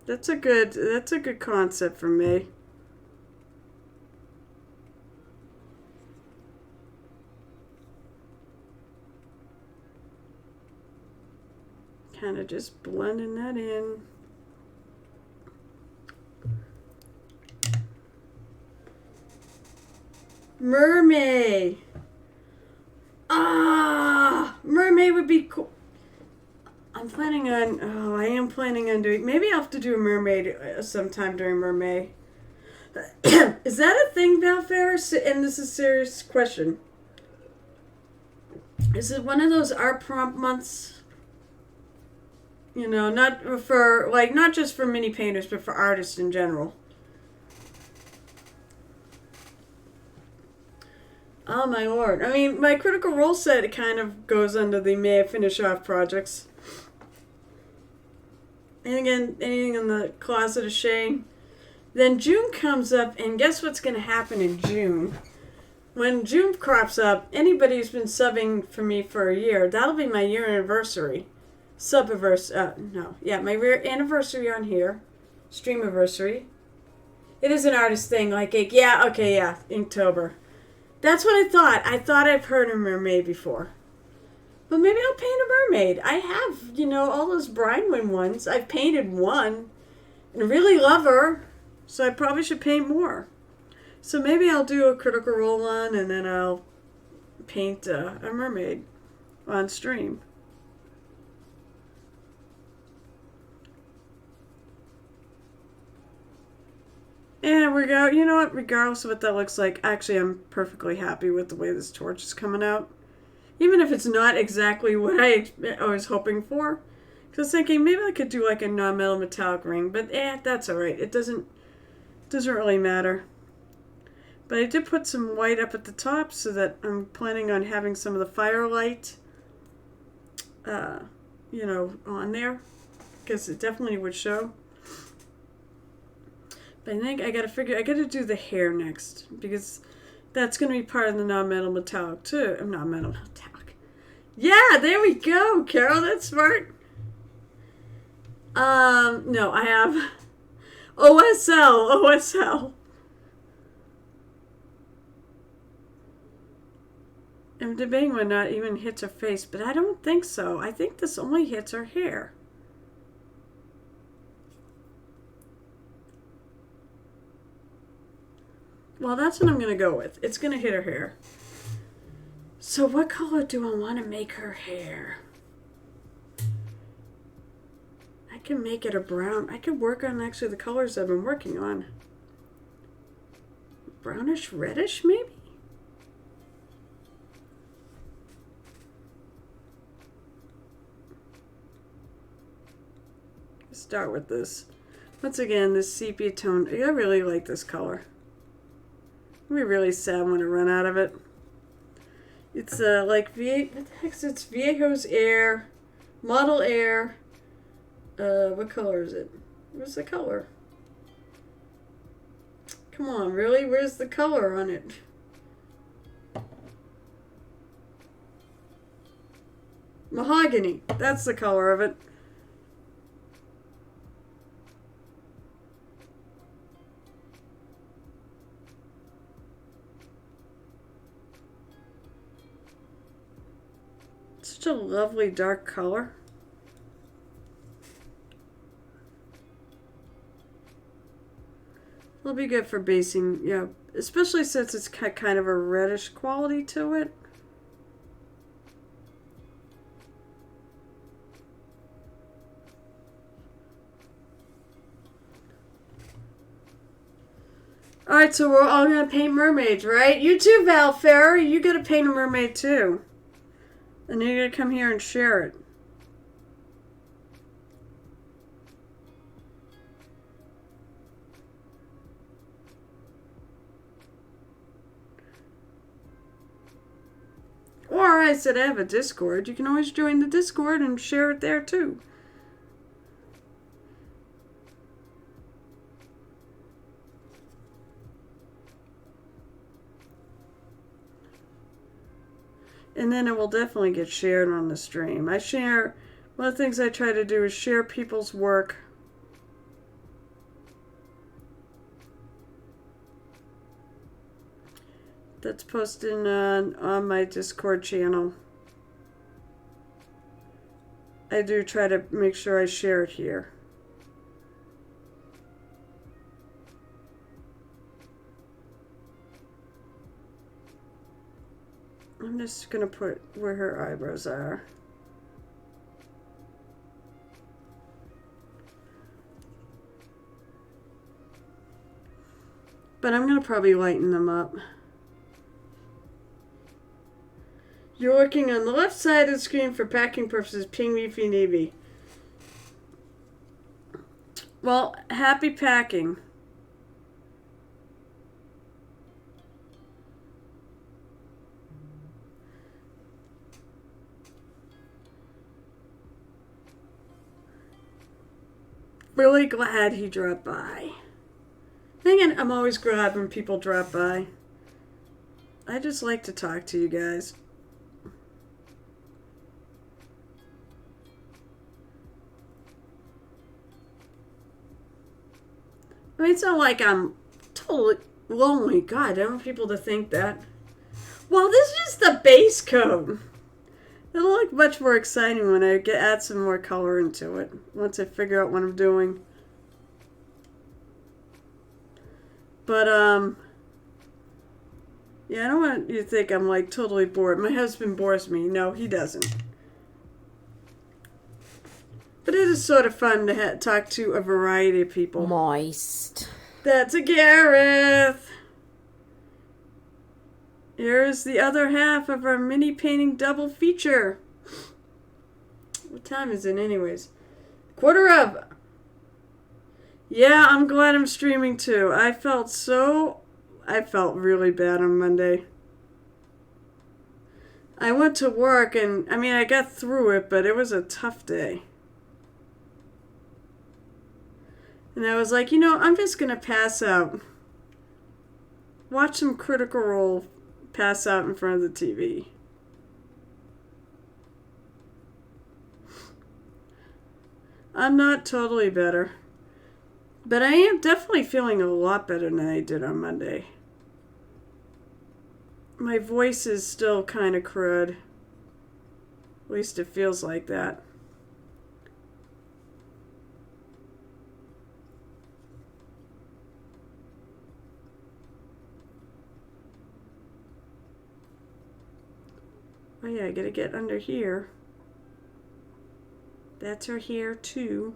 That's a good concept for me. Kind of just blending that in. Mermaid. Mermaid would be cool. I am planning on doing, maybe I'll have to do a mermaid sometime during Mermaid. Is that a thing, Val Ferris? And this is a serious question. Is it one of those art prompt months? You know, not just for mini painters, but for artists in general. Oh my lord. I mean, my Critical Role set kind of goes under the May I finish off projects. And again, anything in the Closet of Shame. Then June comes up, and guess what's going to happen in June? When June crops up, anybody who's been subbing for me for a year, that'll be my year anniversary. My year anniversary on here. Streamiversary. It is an artist thing, October. That's what I thought. I thought I've heard a mermaid before. But maybe I'll paint a mermaid. I have, all those Brinewind ones. I've painted one and I really love her. So I probably should paint more. So maybe I'll do a Critical Role one and then I'll paint a mermaid on stream. And we go, you know what, regardless of what that looks like, actually I'm perfectly happy with the way this torch is coming out. Even if it's not exactly what I was hoping for. Because I was thinking maybe I could do like a non-metal metallic ring, but that's alright. It doesn't really matter. But I did put some white up at the top so that I'm planning on having some of the firelight, on there. Because it definitely would show. But I think I gotta do the hair next. Because that's going to be part of the non-metal metallic too. Non-metal metallic. Yeah, there we go, Carol. That's smart. No, I have OSL. I'm debating whether or not it even hits her face, but I don't think so. I think this only hits her hair. Well, that's what I'm going to go with. It's going to hit her hair. So what color do I want to make her hair? I can make it a brown. I could work on actually the colors I've been working on. Brownish reddish, maybe? Let's start with this. Once again, this sepia tone. I really like this color. I'm really sad when I run out of it. It's like what the heck is it? It's Viejo's Air, Model Air. What color is it? Where's the color? Come on, really? Where's the color on it? Mahogany. That's the color of it. Such a lovely dark color. It'll be good for basing, especially since it's kind of a reddish quality to it. Alright, so we're all going to paint mermaids, right? You too, Val Ferrer. You got to paint a mermaid too. And you're going to come here and share it. Or I said I have a Discord. You can always join the Discord and share it there too. And then it will definitely get shared on the stream. One of the things I try to do is share people's work. That's posted on my Discord channel. I do try to make sure I share it here. I'm just going to put where her eyebrows are. But I'm going to probably lighten them up. You're looking on the left side of the screen for packing purposes. Ping me if you need me. Well, happy packing. Really glad he dropped by. Again, I'm always glad when people drop by. I just like to talk to you guys. I mean, it's not like I'm totally lonely. God, I don't want people to think that. Well, this is the base coat. It'll look much more exciting when I add some more color into it. Once I figure out what I'm doing. But, yeah, I don't want you to think I'm, like, totally bored. My husband bores me. No, he doesn't. But it is sort of fun to talk to a variety of people. Moist. That's a Gareth. Here's the other half of our mini painting double feature. What time is it anyways? 1:15. Yeah, I'm glad I'm streaming too. I felt really bad on Monday. I went to work and, I got through it, but it was a tough day. And I was like, I'm just going to pass out. Watch some Critical Role pass out in front of the TV. I'm not totally better. But I am definitely feeling a lot better than I did on Monday. My voice is still kind of crud. At least it feels like that. Oh yeah, I gotta get under here. That's her hair too.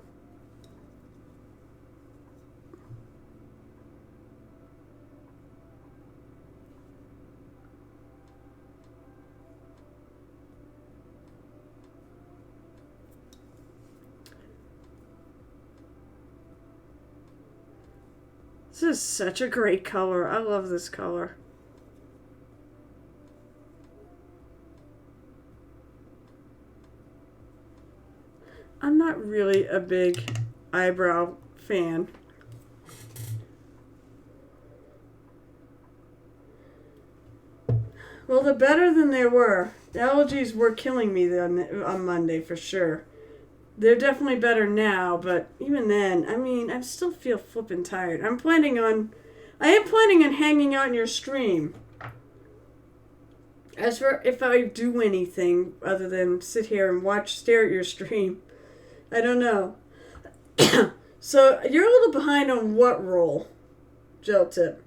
This is such a great color. I love this color. I'm not really a big eyebrow fan. Well, they're better than they were. The allergies were killing me on Monday for sure. They're definitely better now, but even then, I still feel flippin' tired. I am planning on hanging out in your stream. As for if I do anything other than sit here and stare at your stream, I don't know. So, you're a little behind on what role, Gel Tip?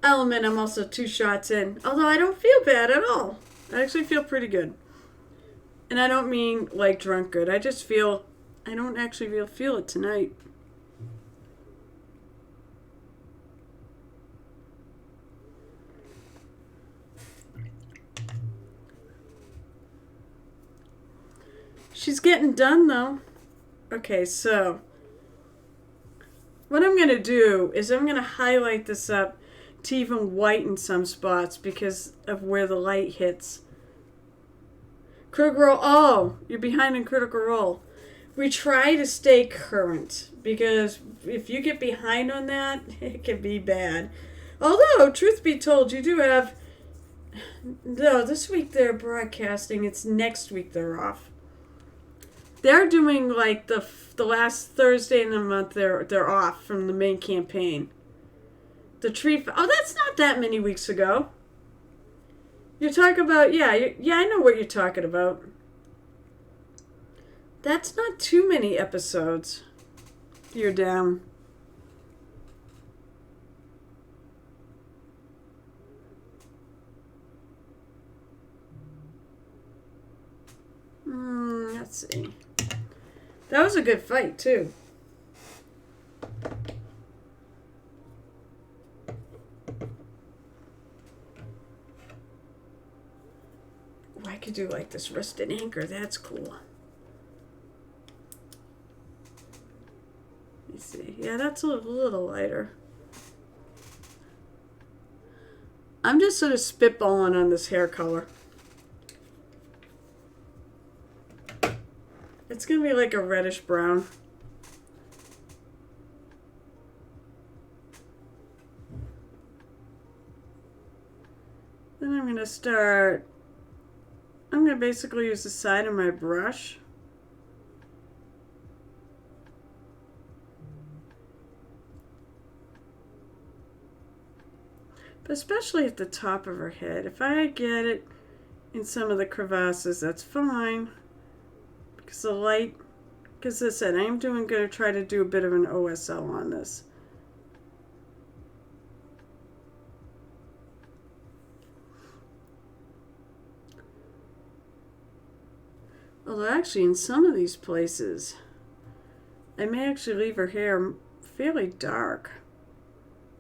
Element, I'm also 2 shots in. Although I don't feel bad at all. I actually feel pretty good. And I don't mean like drunk good. I don't actually feel it tonight. She's getting done though. Okay, so what I'm going to do is I'm going to highlight this up to even whiten some spots because of where the light hits. Critical Role. Oh, you're behind in Critical Role. We try to stay current because if you get behind on that, it can be bad. Although, truth be told, you do have... No, this week they're broadcasting. It's next week they're off. They're doing like the last Thursday in the month. They're off from the main campaign. The tree. Oh, that's not that many weeks ago. You're talking about yeah. I know what you're talking about. That's not too many episodes. You're down. Let's see. That was a good fight, too. Oh, I could do like this rusted anchor. That's cool. Let me see. Yeah, that's a little lighter. I'm just sort of spitballing on this hair color. It's going to be like a reddish brown. Then I'm going to basically use the side of my brush. But especially at the top of her head. If I get it in some of the crevasses, that's fine. Because the light, because as I said, I am going to try to do a bit of an OSL on this. Although actually in some of these places, I may actually leave her hair fairly dark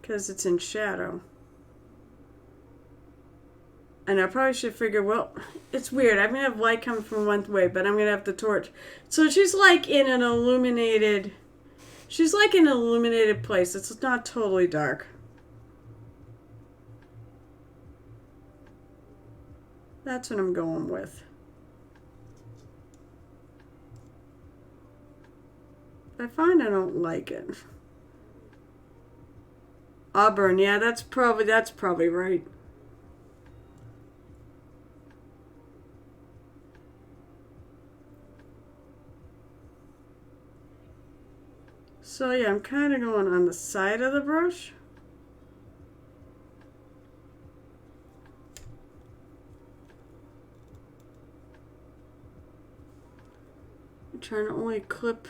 because it's in shadow. And I probably should figure, well, it's weird. I'm going to have light coming from one way, but I'm going to have the torch. So she's like in an illuminated place. It's not totally dark. That's what I'm going with. I find I don't like it. Auburn, yeah, that's probably right. So yeah, I'm kind of going on the side of the brush. I'm trying to only clip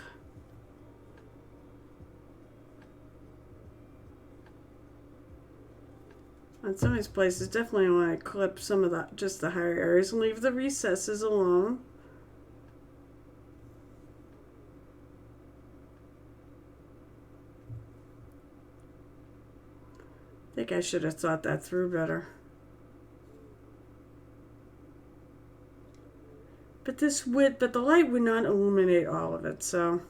on some of these places. Definitely want to clip some of just the higher areas and leave the recesses alone. I think I should have thought that through better. But the light would not illuminate all of it, so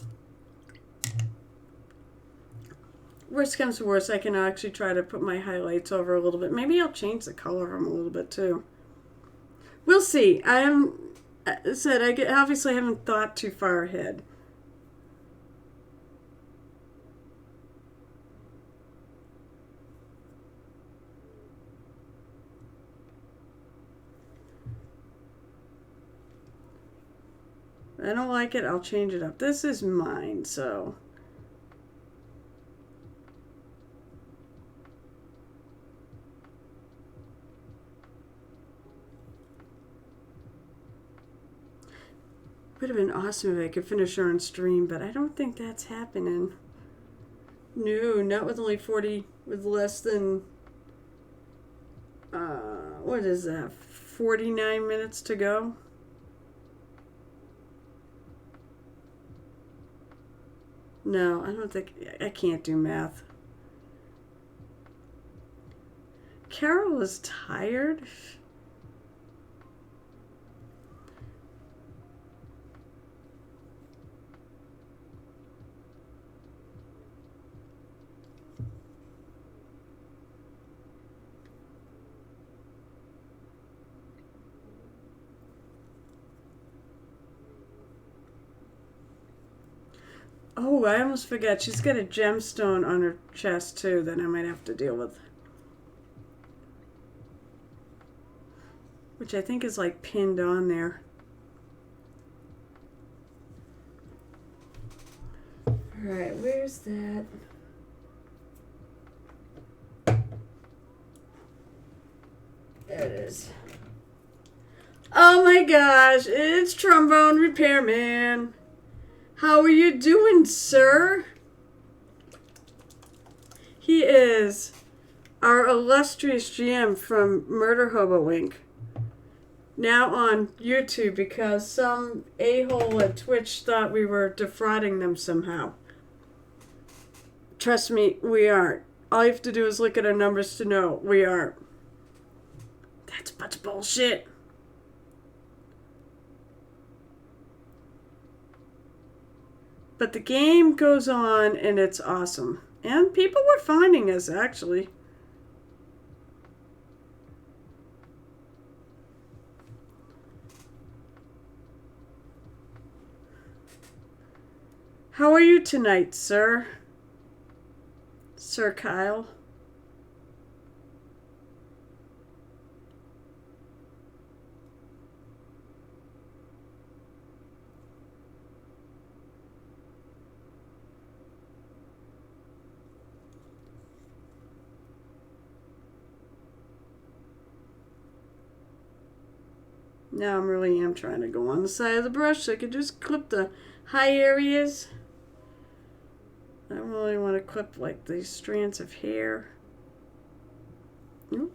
worst comes to worst, I can actually try to put my highlights over a little bit. Maybe I'll change the color of them a little bit too. We'll see. I obviously haven't thought too far ahead. If I don't like it, I'll change it up. This is mine, so would have been awesome if I could finish her on stream, but I don't think that's happening. No, not with with less than, what is that, 49 minutes to go? No, I can't do math. Carol is tired. Oh, I almost forgot. She's got a gemstone on her chest, too, that I might have to deal with. Which I think is, like, pinned on there. Alright, where's that? There it is. Oh my gosh, it's Trombone Repairman. How are you doing, sir? He is our illustrious GM from Murder Hobo Inc. Now on YouTube because some a-hole at Twitch thought we were defrauding them somehow. Trust me, we aren't. All you have to do is look at our numbers to know we aren't. That's a bunch of bullshit. But the game goes on and it's awesome. And people were finding us, actually. How are you tonight, sir? Sir Kyle? Now I'm really am trying to go on the side of the brush so I can just clip the high areas. I don't really want to clip like these strands of hair. Nope.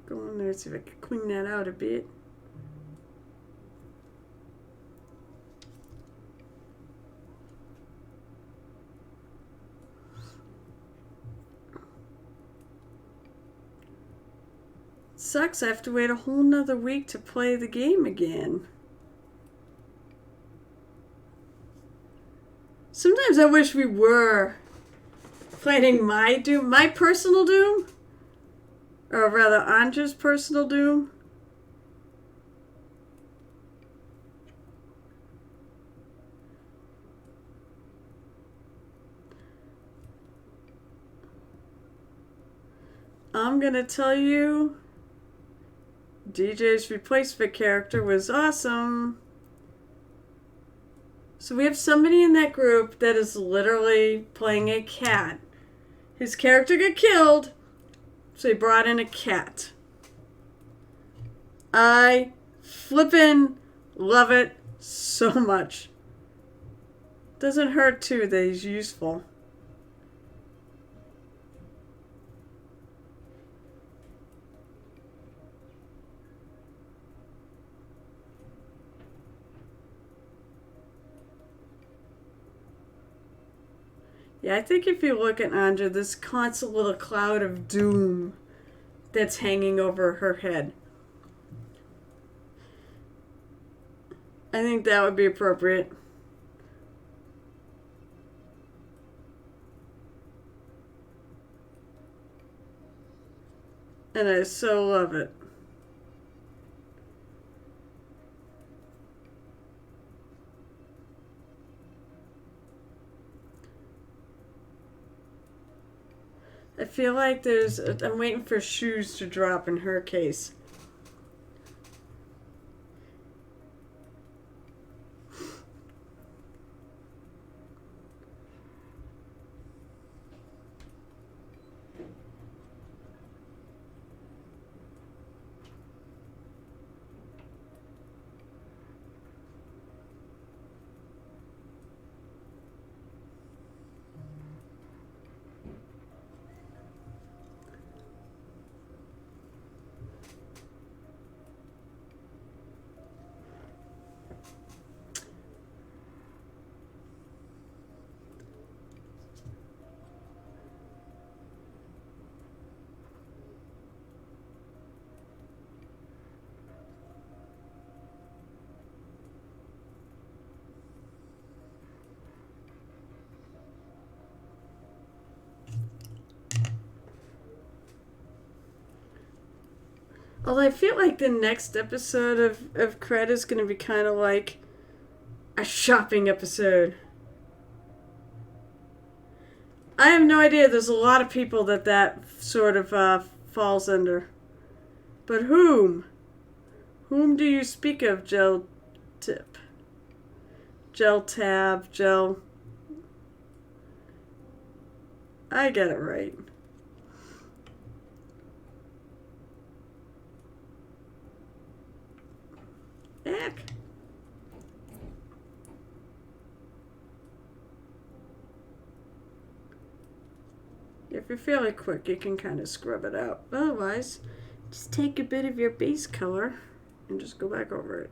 Go in there and see if I can clean that out a bit. Sucks, I have to wait a whole nother week to play the game again. Sometimes I wish we were planning my Doom, my personal Doom, or rather Anja's personal Doom. I'm gonna tell you, DJ's replacement character was awesome. So we have somebody in that group that is literally playing a cat. His character got killed, so he brought in a cat. I flippin' love it so much. Doesn't hurt too that he's useful. Yeah, I think if you look at Anja, this constant little cloud of doom that's hanging over her head. I think that would be appropriate. And I so love it. I feel like I'm waiting for shoes to drop in her case. Although I feel like the next episode of Cred is going to be kind of like a shopping episode. I have no idea. There's a lot of people that sort of falls under. But whom? Whom do you speak of, Gel Tip? Gel Tab, Gel... I get it right. Heck. If you're fairly quick, you can kind of scrub it out. Otherwise, just take a bit of your base color and just go back over it.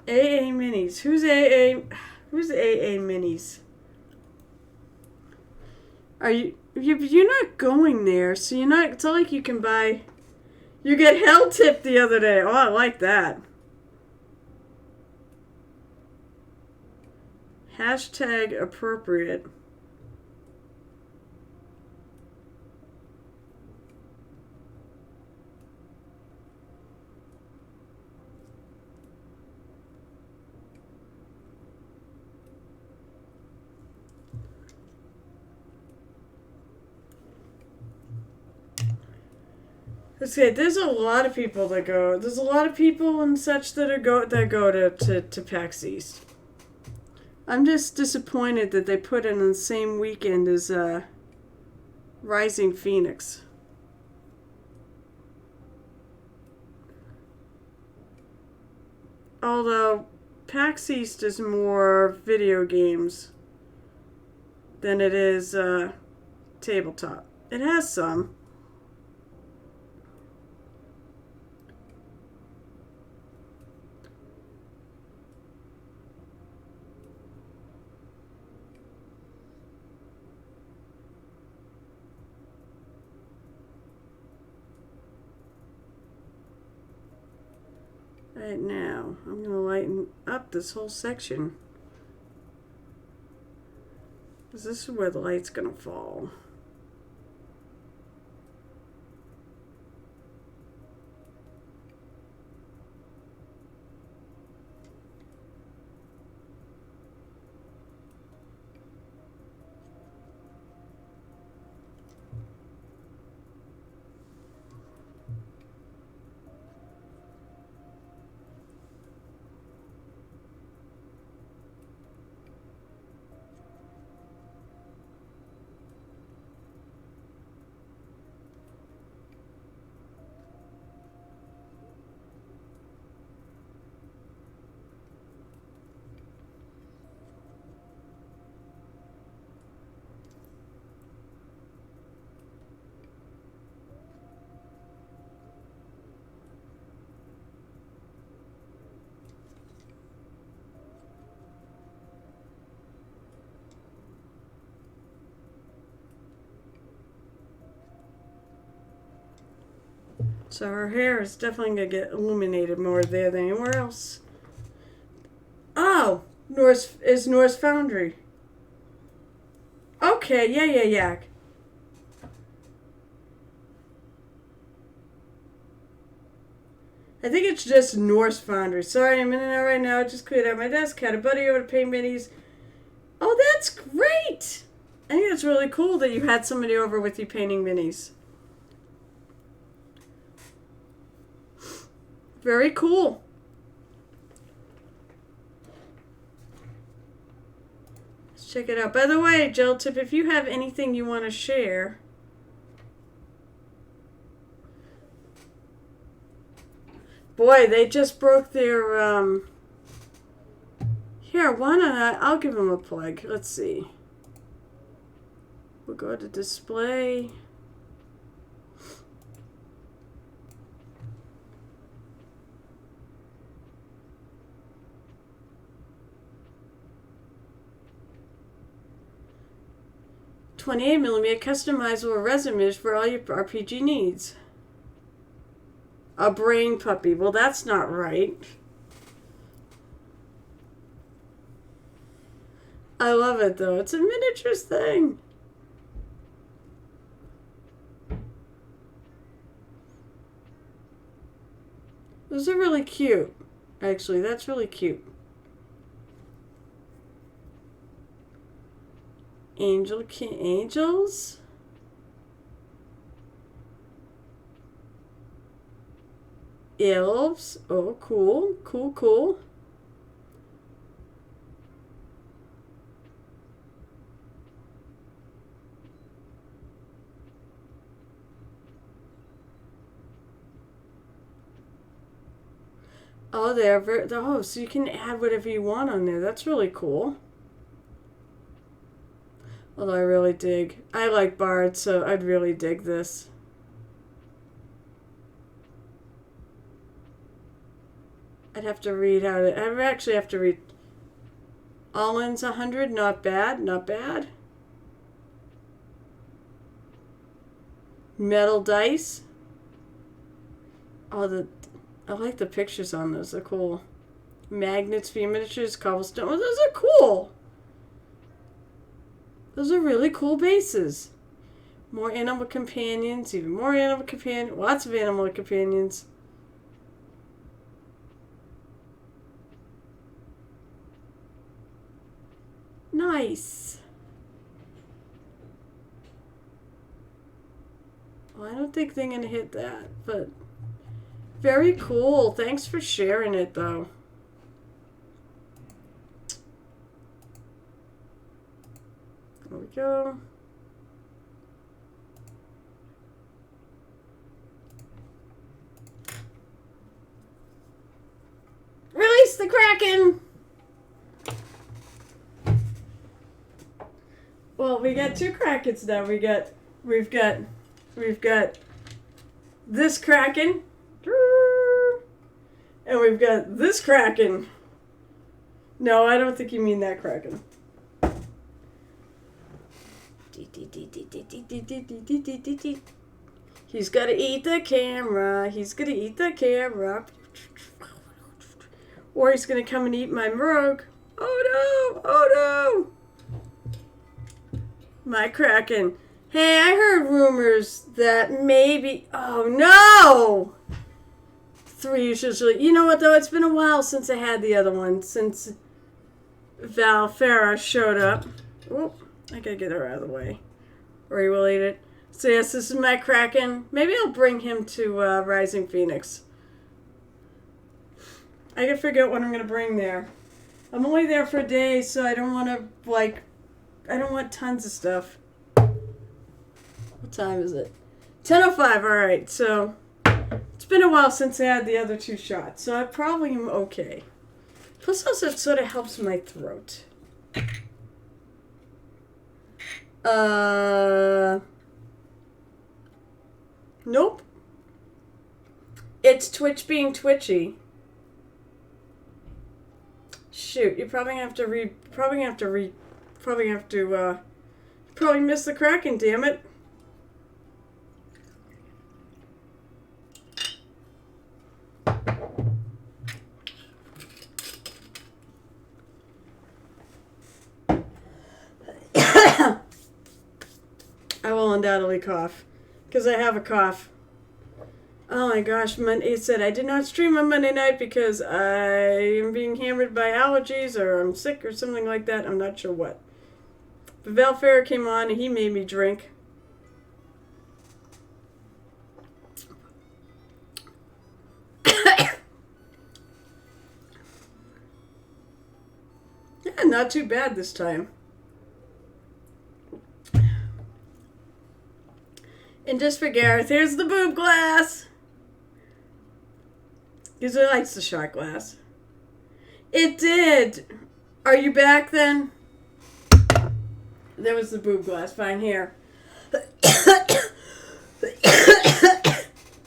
AA Minis. Who's AA? Who's AA Minis? Are you're not going there, so you're not. It's not like you can buy. You get hell tipped the other day. Oh, I like that. Hashtag appropriate. Okay, there's a lot of people that go. There's a lot of people and such that go to PAX East. I'm just disappointed that they put it in the same weekend as Rising Phoenix. Although PAX East is more video games than it is tabletop. It has some. Right now, I'm going to lighten up this whole section. Because this is where the light's going to fall. So her hair is definitely going to get illuminated more there than anywhere else. Oh! Norse Foundry. Okay, yeah. I think it's just Norse Foundry. Sorry, I'm in and out right now. I just cleared out my desk. Had a buddy over to paint minis. Oh, that's great! I think it's really cool that you had somebody over with you painting minis. Very cool. Let's check it out. By the way, Gel Tip, if you have anything you want to share. Boy, they just broke their, Here, why not? I'll give them a plug. Let's see. We'll go to display. .28mm customizable resin image for all your RPG needs. A brain puppy. Well, that's not right. I love it, though. It's a miniatures thing. Those are really cute. Actually, that's really cute. Angels? Elves. Oh, cool. Oh, oh, so you can add whatever you want on there. That's really cool. Although I like bards, so I'd really dig this. I'd have to read I actually have to read. All-in's 100, not bad. Metal dice. Oh, I like the pictures on those. They're cool. Magnets for your miniatures, cobblestone. Oh, those are cool. Those are really cool bases. More animal companions, even more animal companions. Lots of animal companions. Nice. Well, I don't think they're going to hit that, but very cool. Thanks for sharing it, though. go. Release the Kraken! Well, we got two Krakens now. We've got this Kraken. And we've got this Kraken. No, I don't think you mean that Kraken. He's gotta eat the camera. He's gonna eat the camera. Or he's gonna come and eat my Murug. Oh no! Oh no! My Kraken. Hey, I heard rumors that maybe... Oh no! 3 usually... You know what though? It's been a while since I had the other one. Since Valfera showed up. Oop, I gotta get her out of the way. Or he will eat it. So yes, this is my Kraken. Maybe I'll bring him to Rising Phoenix. I gotta figure out what I'm gonna bring there. I'm only there for a day, so I don't want to, like... I don't want tons of stuff. What time is it? 10:05, alright, so... It's been a while since I had the other 2 shots, so I probably am okay. Plus also it sort of helps my throat. Nope. It's Twitch being twitchy. Shoot, you're probably gonna have to probably miss the Kraken, damn it. I will undoubtedly cough, because I have a cough. Oh my gosh, it said I did not stream on Monday night because I am being hammered by allergies or I'm sick or something like that. I'm not sure what. But Valfera came on and he made me drink. Yeah, not too bad this time. And just for Gareth, here's the boob glass. Because he likes the shot glass. It did. Are you back then? There was the boob glass. Fine, here.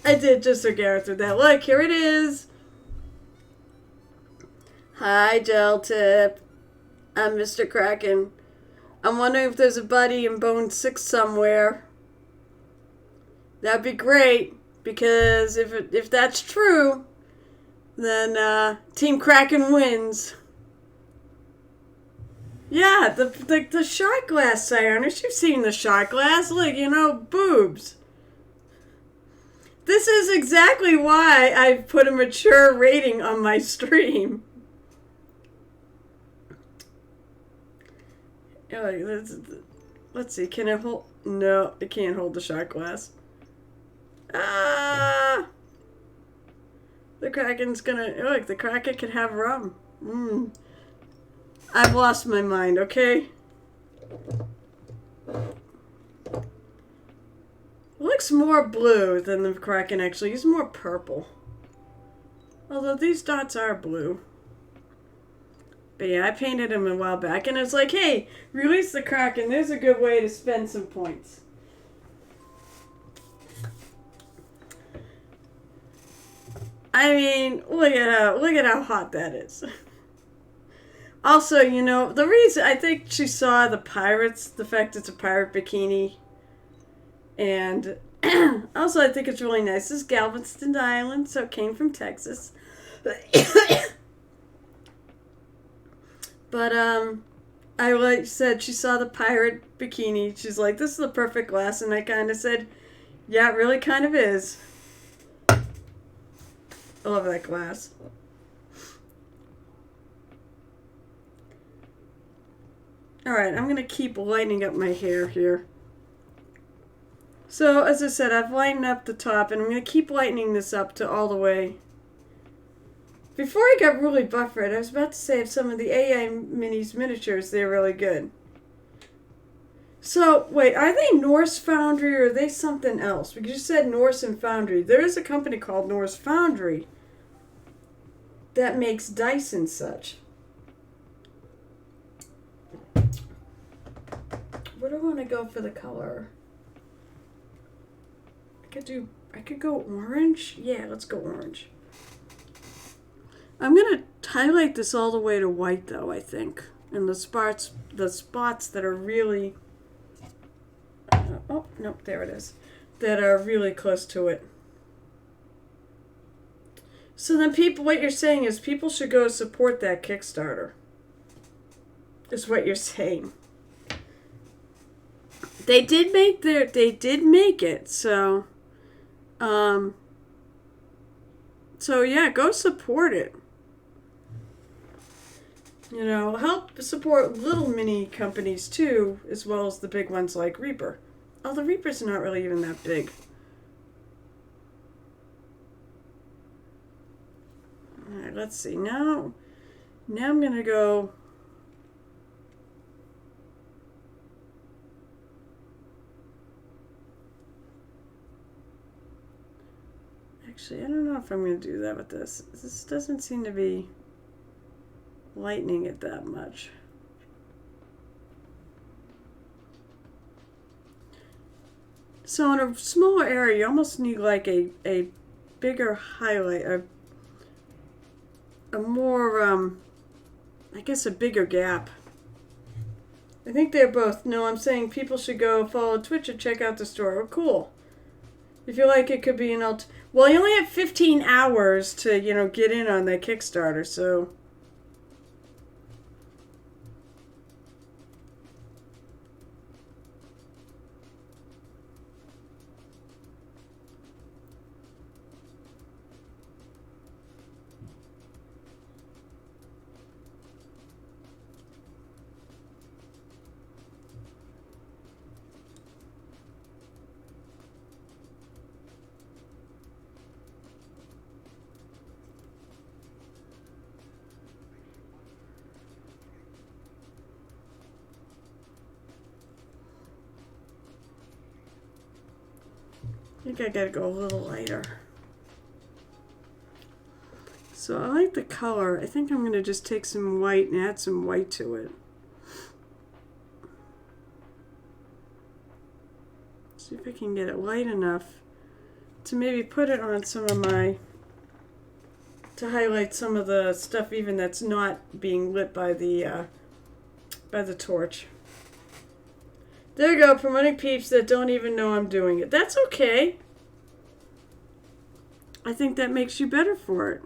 I did just so Gareth did that. Look, here it is. Hi, Gel Tip. I'm Mr. Kraken. I'm wondering if there's a buddy in Bone 6 somewhere. That'd be great, because if that's true, then Team Kraken wins. Yeah, the shot glass, Sionis. You've seen the shot glass. Look, you know, boobs. This is exactly why I put a mature rating on my stream. Let's see, can it hold? No, it can't hold the shot glass. The Kraken's gonna... Look, the Kraken can have rum. I've lost my mind, okay? Looks more blue than the Kraken, actually. He's more purple. Although these dots are blue. But yeah, I painted him a while back, and it's like, hey, release the Kraken. There's a good way to spend some points. I mean, look at how hot that is. Also, you know, the reason I think she saw the pirates, the fact it's a pirate bikini, and also I think it's really nice. This is Galveston Island, so it came from Texas. But I like said she saw the pirate bikini. She's like, this is the perfect glass, and I kind of said, yeah, it really kind of is. I love that glass. Alright, I'm going to keep lightening up my hair here. So, as I said, I've lightened up the top, and I'm going to keep lightening this up to all the way. Before I got really buffered, I was about to say if some of the AI Minis miniatures, they're really good. So, wait, are they Norse Foundry or are they something else? Because you said Norse and Foundry. There is a company called Norse Foundry that makes dice and such. What do I want to go for the color? I could go orange. Yeah, let's go orange. I'm going to highlight this all the way to white though, I think. And the spots that are really, oh, nope, there it is. That are really close to it. So then what you're saying is people should go support that Kickstarter. Is what you're saying. They did make it, so so yeah, go support it. You know, help support little mini companies too, as well as the big ones like Reaper. Oh, the Reaper's not really even that big. Alright, let's see. Now I'm gonna go. Actually, I don't know if I'm going to do that with this. This doesn't seem to be lightening it that much. So in a smaller area, you almost need like a bigger highlight, a more, I guess a bigger gap. I think they're both, no, I'm saying people should go follow Twitch and check out the store. Oh, cool. You feel like it could be an well, you only have 15 hours to, get in on that Kickstarter, so. I think I gotta go a little lighter. So I like the color. I think I'm gonna just take some white and add some white to it. See if I can get it light enough to maybe put it on some of to highlight some of the stuff even that's not being lit by the torch. There you go, promoting peeps that don't even know I'm doing it. That's okay. I think that makes you better for it.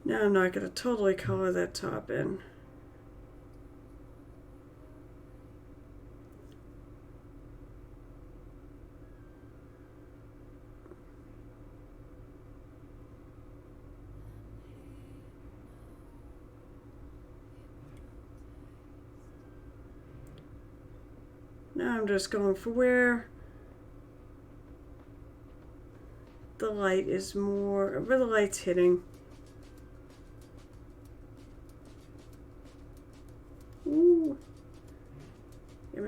Now I'm not going to totally color that top in. Now I'm just going for where the light is more, where the light's hitting.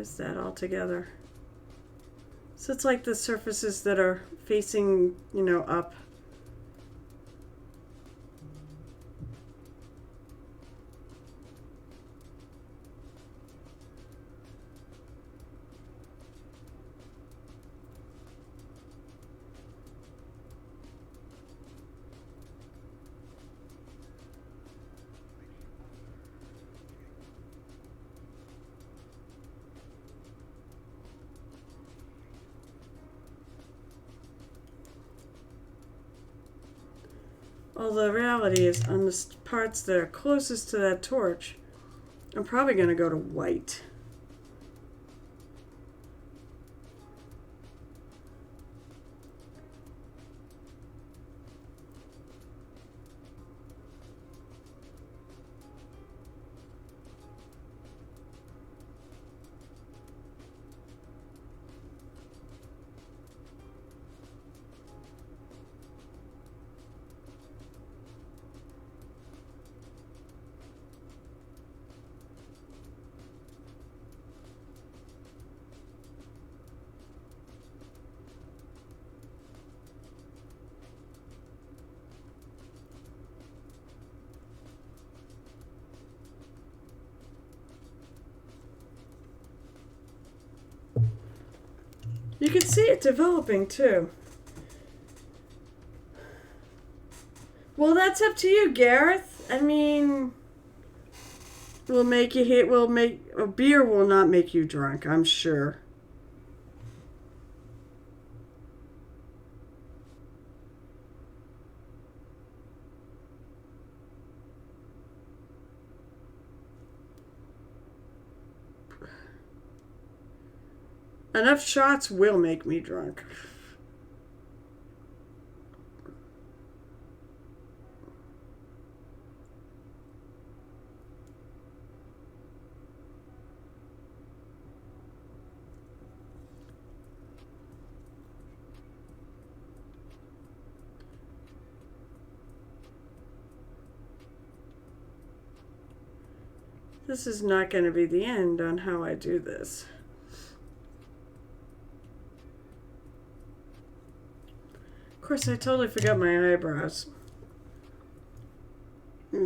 is that all together? So it's like the surfaces that are facing, you know, up. Well, the reality is, on the parts that are closest to that torch, I'm probably going to go to white. You can see it developing too. Well, that's up to you, Gareth. I mean, will make you hit. Will make a beer will not make you drunk, I'm sure. Enough shots will make me drunk. This is not going to be the end on how I do this. Of course, I totally forgot my eyebrows. So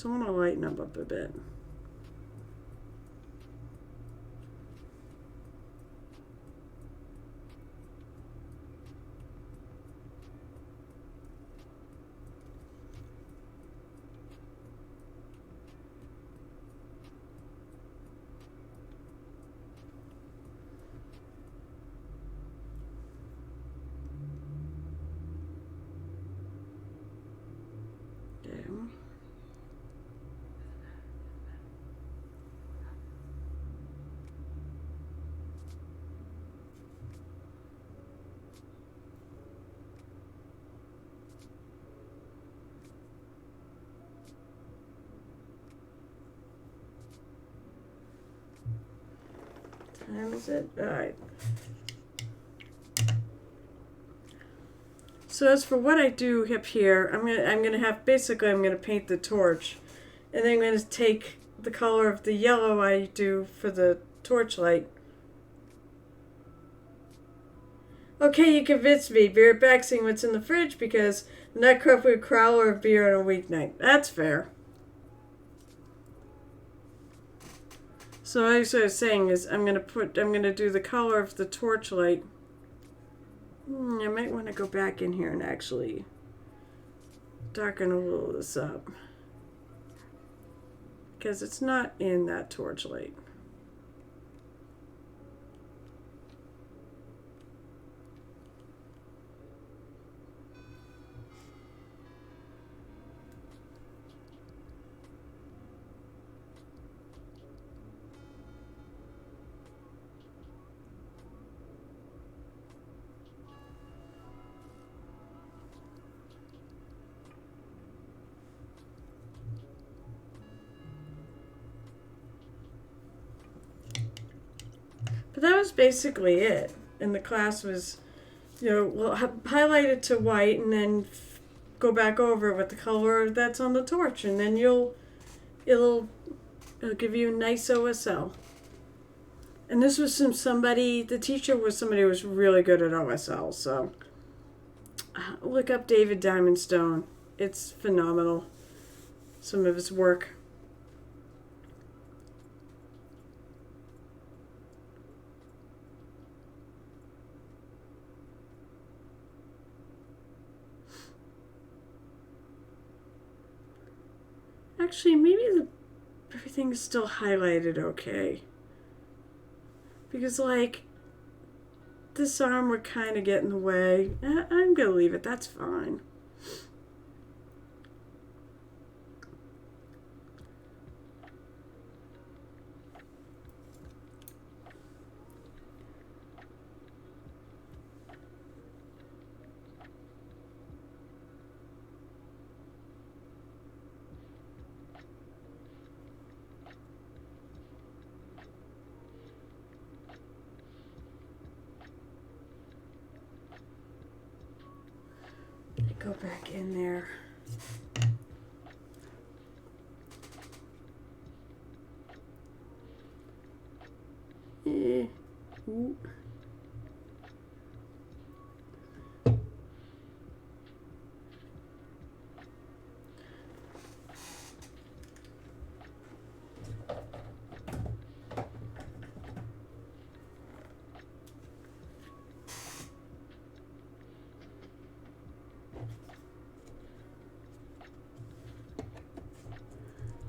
I'm going to lighten them up a bit. Time is it? All right. So as for what I do up here, I'm gonna paint the torch, and then I'm gonna take the color of the yellow I do for the torchlight. Okay, you convinced me. Be right back seeing what's in the fridge because the nutcracker would crowler of beer on a weeknight. That's fair. So as I was saying is I'm gonna do the color of the torchlight. I might want to go back in here and actually darken a little of this up because it's not in that torchlight. But that was basically it. And the class was we'll highlight it to white and then go back over it with the color that's on the torch, and then it'll give you a nice OSL. And this was the teacher was somebody who was really good at OSL, so look up David Diamondstone. It's phenomenal, some of his work. Actually, maybe everything's still highlighted okay. Because, like, this arm would kind of get in the way. I'm going to leave it. That's fine. Go back in there. Ooh.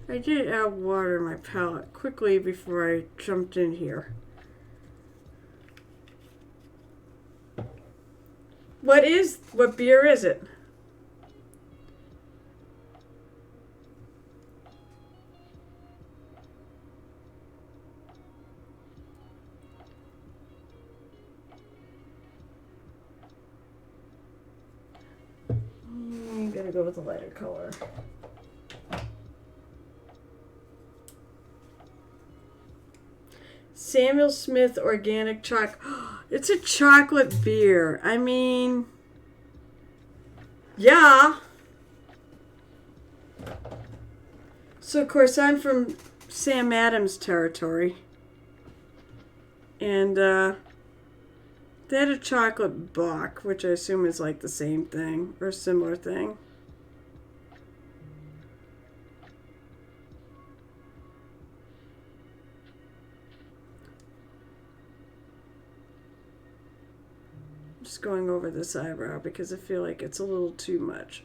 I did add water in my palette quickly before I jumped in here. What beer is it? I'm gonna go with the lighter color. Samuel Smith Organic Chocolate. It's a chocolate beer. I mean, yeah. So, of course, I'm from Sam Adams territory. And they had a chocolate Bock, which I assume is like the same thing or a similar thing. Just going over this eyebrow because I feel like it's a little too much.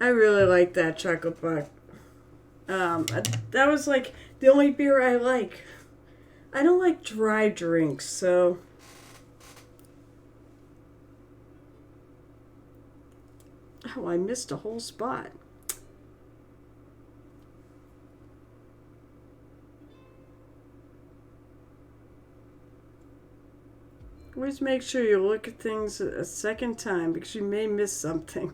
I really like that chocolate Bock. That was like the only beer I like. I don't like dry drinks, so. Oh, I missed a whole spot. Always make sure you look at things a second time because you may miss something.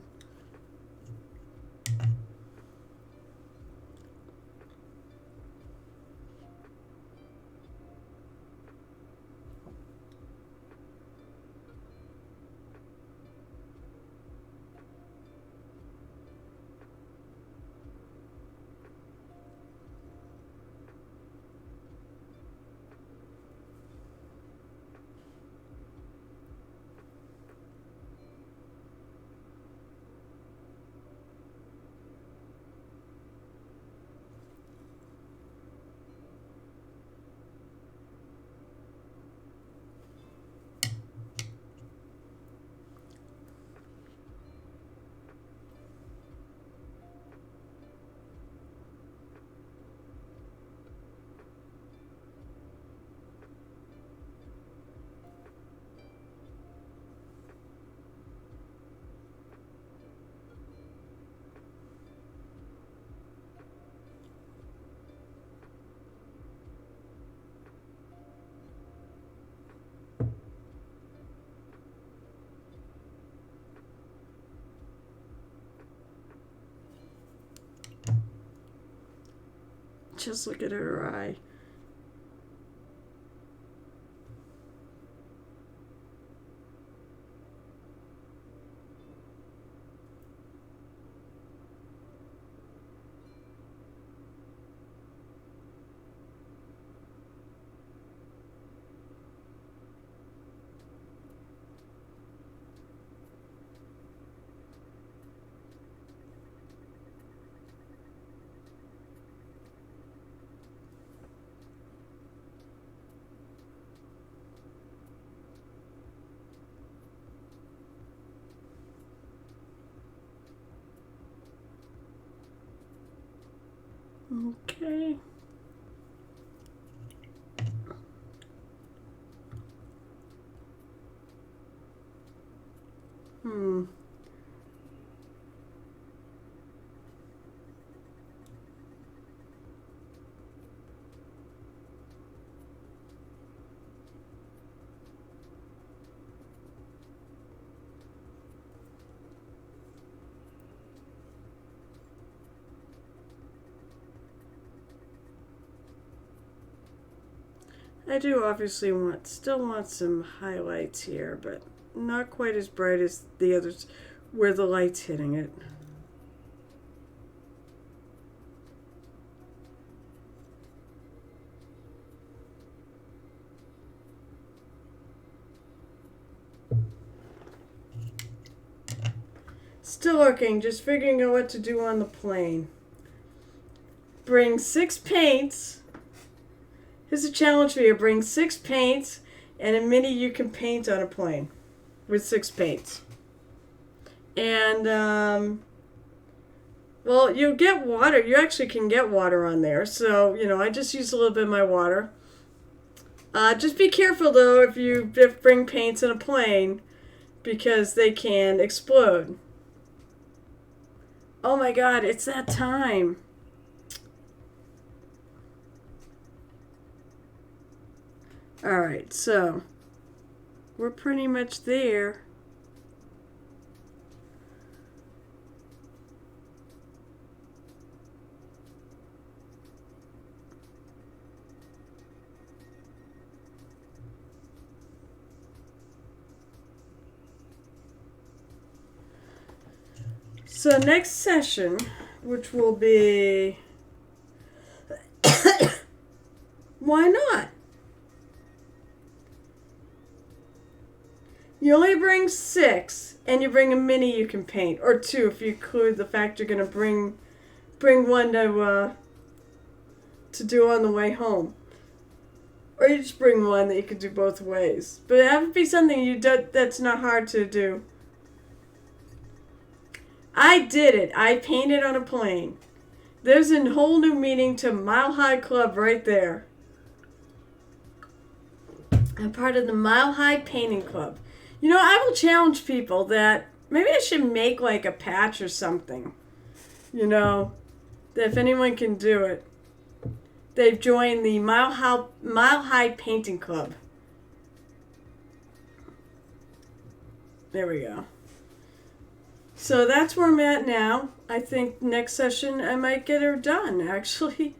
Just look at her eye. Okay. I do obviously still want some highlights here, but not quite as bright as the others where the light's hitting it. Still looking, just figuring out what to do on the plane. Bring 6 paints. Here's a challenge for you. Bring 6 paints and a mini you can paint on a plane with 6 paints. And, well, you get water. You actually can get water on there. So, I just used a little bit of my water. Just be careful, though, if you bring paints in a plane because they can explode. Oh my God, it's that time. Alright, so we're pretty much there. So next session, which will be... Why not? You only bring 6, and you bring a mini you can paint, or 2 if you include the fact you're going to bring one to do on the way home, or you just bring one that you can do both ways. But it have to be something that's not hard to do. I did it. I painted on a plane. There's a whole new meaning to Mile High Club right there. I'm part of the Mile High Painting Club. I will challenge people that maybe I should make like a patch or something. That if anyone can do it. They've joined the Mile High Painting Club. There we go. So that's where I'm at now. I think next session I might get her done, actually.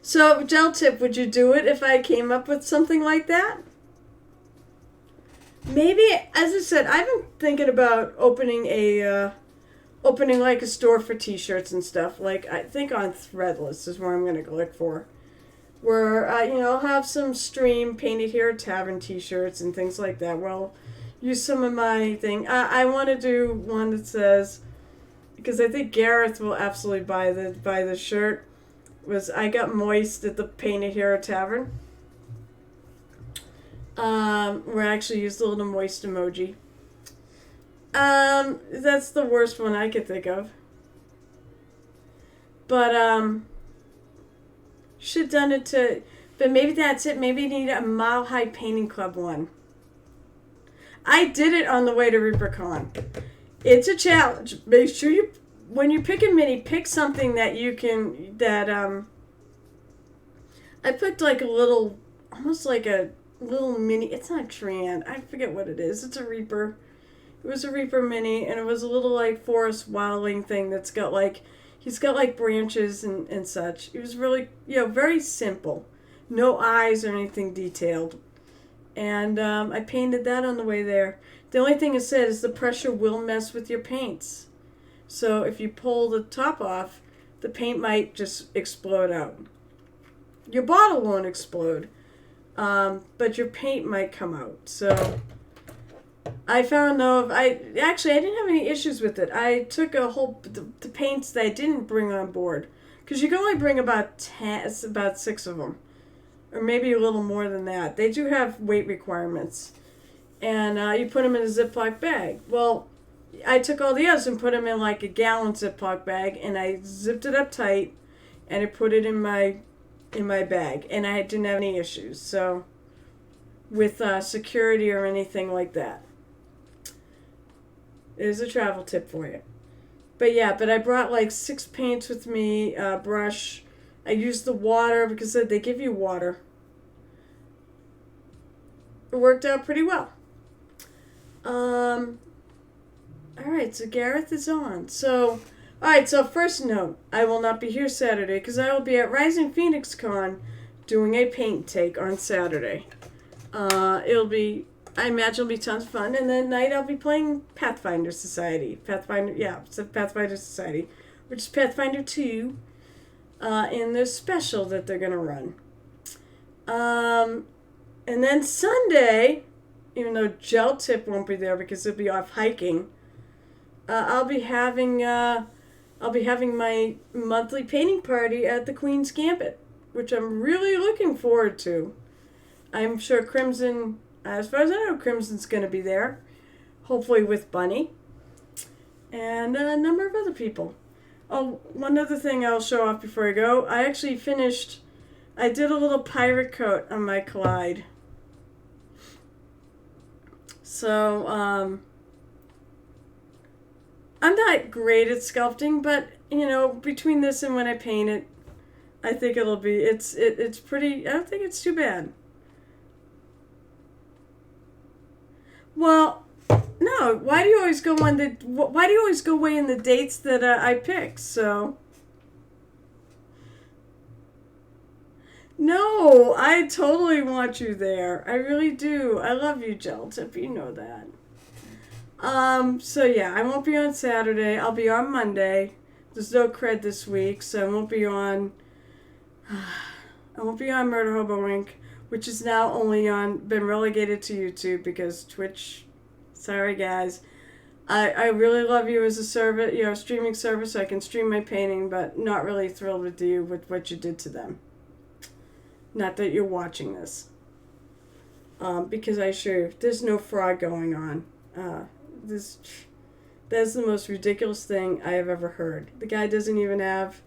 So, gel tip, would you do it if I came up with something like that? Maybe, as I said, I've been thinking about opening like a store for t-shirts and stuff. Like, I think on Threadless is where I'm going to look for. Where, I'll have some stream painted here at Tavern t-shirts and things like that. Where I'll use some of my thing. I want to do one that says, because I think Gareth will absolutely buy the shirt, was I got moist at the painted here at Tavern. Where I actually used the little moist emoji. That's the worst one I could think of. But, should have done it to, but maybe that's it. Maybe you need a Mile High Painting Club one. I did it on the way to ReaperCon. It's a challenge. Make sure you, when you pick a mini, pick something that you can, I picked like a little, almost like a little mini, it's not Tran, I forget what it is. It's a Reaper. It was a Reaper Mini, and it was a little like forest wildling thing that's got like, he's got like branches and such. It was really, very simple. No eyes or anything detailed. And I painted that on the way there. The only thing it said is the pressure will mess with your paints. So if you pull the top off, the paint might just explode out. Your bottle won't explode, but your paint might come out. So I found though, I didn't have any issues with it. I took the paints that I didn't bring on board, because you can only bring about 6 of them, or maybe a little more than that. They do have weight requirements, and you put them in a Ziploc bag. Well, I took all the others and put them in like a gallon Ziploc bag, and I zipped it up tight, and I put it in my bag, and I didn't have any issues. So with security or anything like that. There's a travel tip for you. But I brought like 6 paints with me, brush. I used the water because they give you water. It worked out pretty well. Alright, so Gareth is on. So, alright, so first note, I will not be here Saturday because I will be at Rising Phoenix Con doing a paint take on Saturday. I imagine it'll be tons of fun, and then night I'll be playing Pathfinder Society. It's a Pathfinder Society, which is Pathfinder 2, in their special that they're going to run. And then Sunday, even though Gel Tip won't be there because he'll be off hiking, I'll be having my monthly painting party at the Queen's Gambit, which I'm really looking forward to. I'm sure Crimson, as far as I know, Crimson's going to be there, hopefully with Bunny, and a number of other people. Oh, one other thing I'll show off before I go. I did a little pirate coat on my Collide. So, I'm not great at sculpting, but, between this and when I paint it, I think it's pretty, I don't think it's too bad. Well, no. Why do you always go way in the dates that I pick? So, no, I totally want you there. I really do. I love you, Gel Tip. You know that. So yeah, I won't be on Saturday. I'll be on Monday. There's no cred this week, so I won't be on. I won't be on Murder Hobo Inc., which is now only been relegated to YouTube because Twitch, sorry guys. I really love you as a service, streaming service, so I can stream my painting, but not really thrilled with you with what you did to them. Not that you're watching this. Because I assure you, there's no fraud going on. That's the most ridiculous thing I have ever heard. The guy doesn't even have...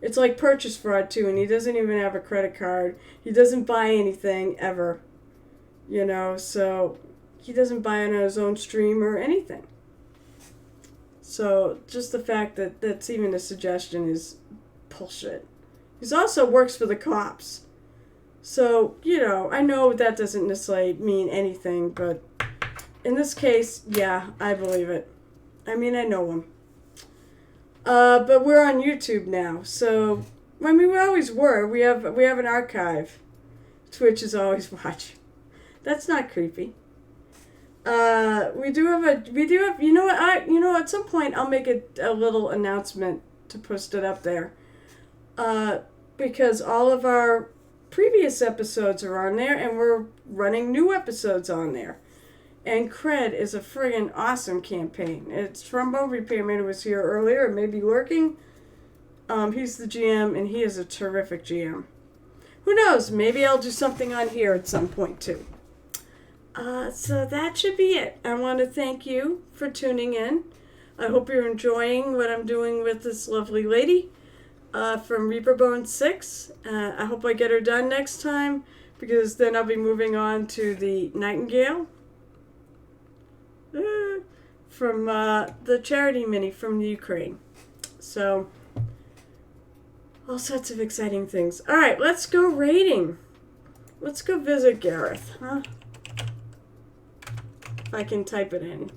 It's like purchase fraud, too, and he doesn't even have a credit card. He doesn't buy anything, ever. So he doesn't buy it on his own stream or anything. So just the fact that that's even a suggestion is bullshit. He also works for the cops. So, I know that doesn't necessarily mean anything, but in this case, yeah, I believe it. I mean, I know him. But we're on YouTube now, so we always were. We have an archive. Twitch is always watching. That's not creepy. We do have. At some point I'll make a little announcement to post it up there. Because all of our previous episodes are on there, and we're running new episodes on there. And Cred is a friggin' awesome campaign. It's Trombone Repairman, who was here earlier and may be lurking. He's the GM, and he is a terrific GM. Who knows? Maybe I'll do something on here at some point, too. So that should be it. I want to thank you for tuning in. I hope you're enjoying what I'm doing with this lovely lady from Reaperbone 6. I hope I get her done next time, because then I'll be moving on to the Nightingale. From the charity mini from the Ukraine. So, all sorts of exciting things. Alright, let's go raiding. Let's go visit Gareth, huh? If I can type it in.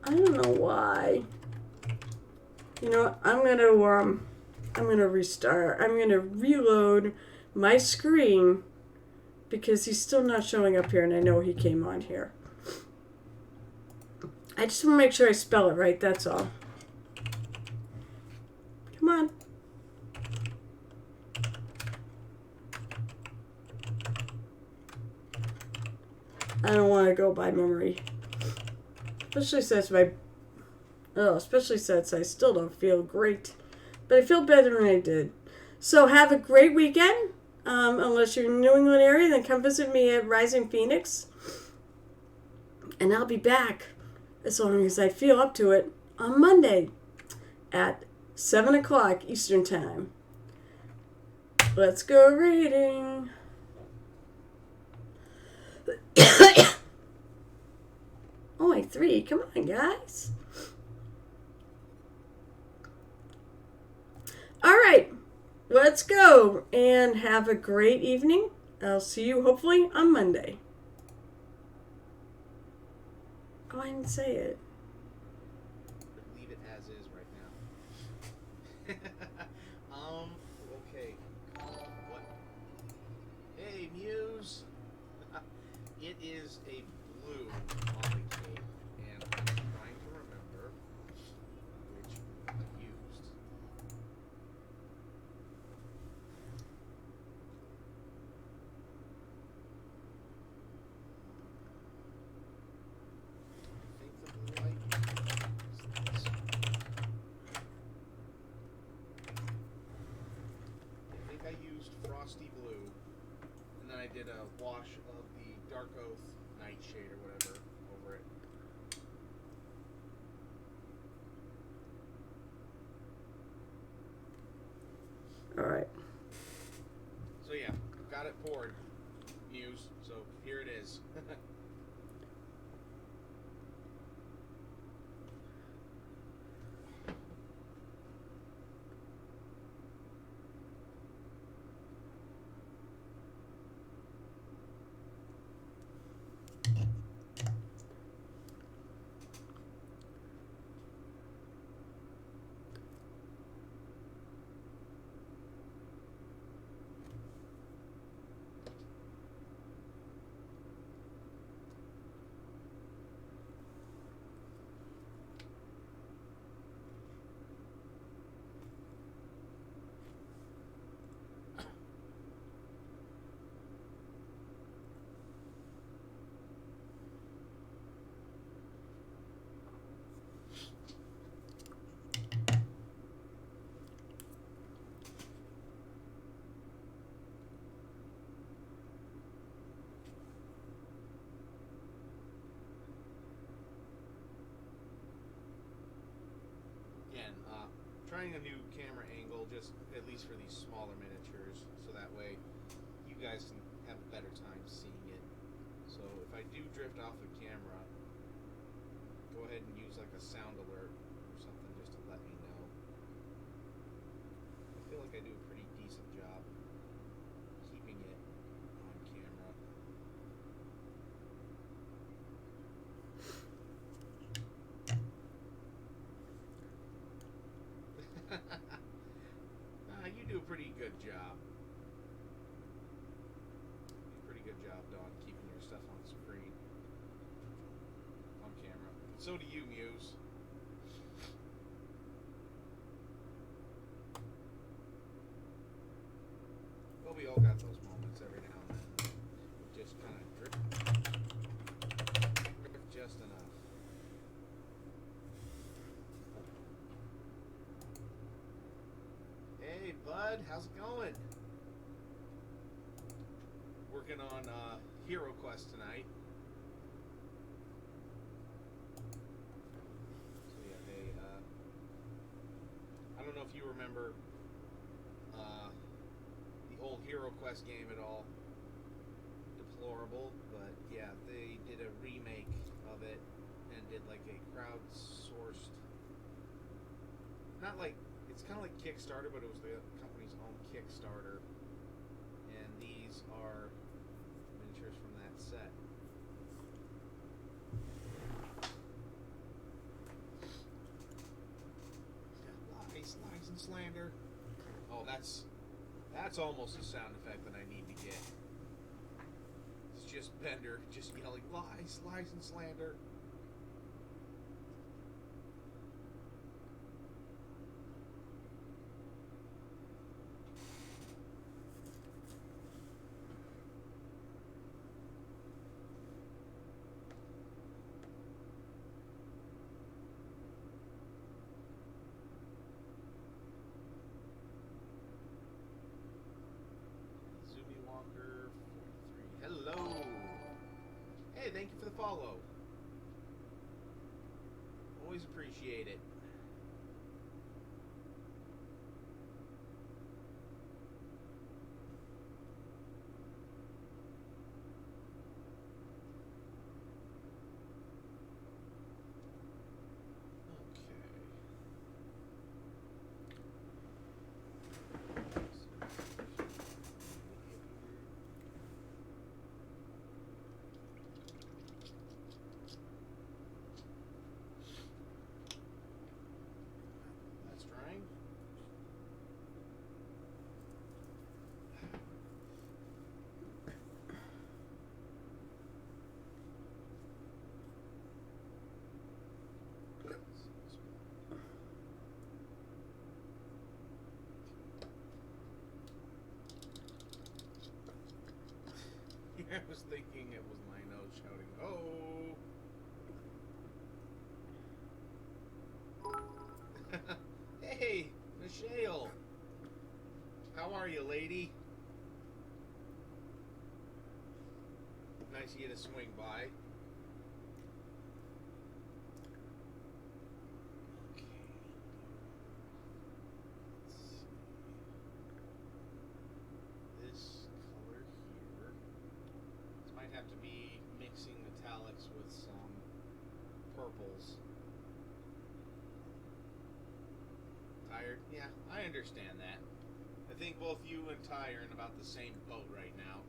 I don't know why. You know what? I'm gonna restart. I'm gonna reload my screen because he's still not showing up here, and I know he came on here. I just want to make sure I spell it right. That's all. Come on. I don't want to go by memory. Especially since I still don't feel great. But I feel better than I did. So have a great weekend. Unless you're in the New England area, then come visit me at Rising Phoenix. And I'll be back, as long as I feel up to it, on Monday at 7 o'clock Eastern Time. Let's go reading. Only 3. Come on, guys. All right. Let's go and have a great evening. I'll see you hopefully on Monday. Oh, I didn't say it. Leave it as is right now. Okay. What? Hey, Muse. It is a blue on the cape, and I'm trying to remember which I used. I think the blue I used is this. I think I used Frosty Blue, and then I did a wash of the Dark Oath Nightshade or whatever over it. All right. So yeah, got it poured, Muse. So here it is. Again, trying a new camera angle, just at least for these smaller miniatures, so that way you guys can have a better time seeing it. So if I do drift off the camera, go ahead and use like a sound alert or something just to let me know. I feel like I do a pretty decent job keeping it on camera. You do a pretty good job. Pretty good job, Dawn, keeping your stuff on screen, on camera. So do you, Muse. Well, we all got those moments every now and then. We just kind of drift just enough. Hey, bud, how's it going? Working on Hero Quest tonight. So yeah, they, I don't know if you remember the old Hero Quest game at all. Deplorable, but yeah, they did a remake of it and did like a crowdsourced, not like, it's kind of like Kickstarter, but it was the company's own Kickstarter. And these are miniatures from that set. slander. Oh, that's almost a sound effect that I need to get. It's just Bender just yelling lies, lies, and slander. Walker 43. Hello. Hey, thank you for the follow. Always appreciate it. I was thinking it was my nose shouting, "Oh!" Hey, Michelle. How are you, lady? Nice of you to swing by. Have to be mixing metallics with some purples. Tired? Yeah, I understand that. I think both you and Ty are in about the same boat right now.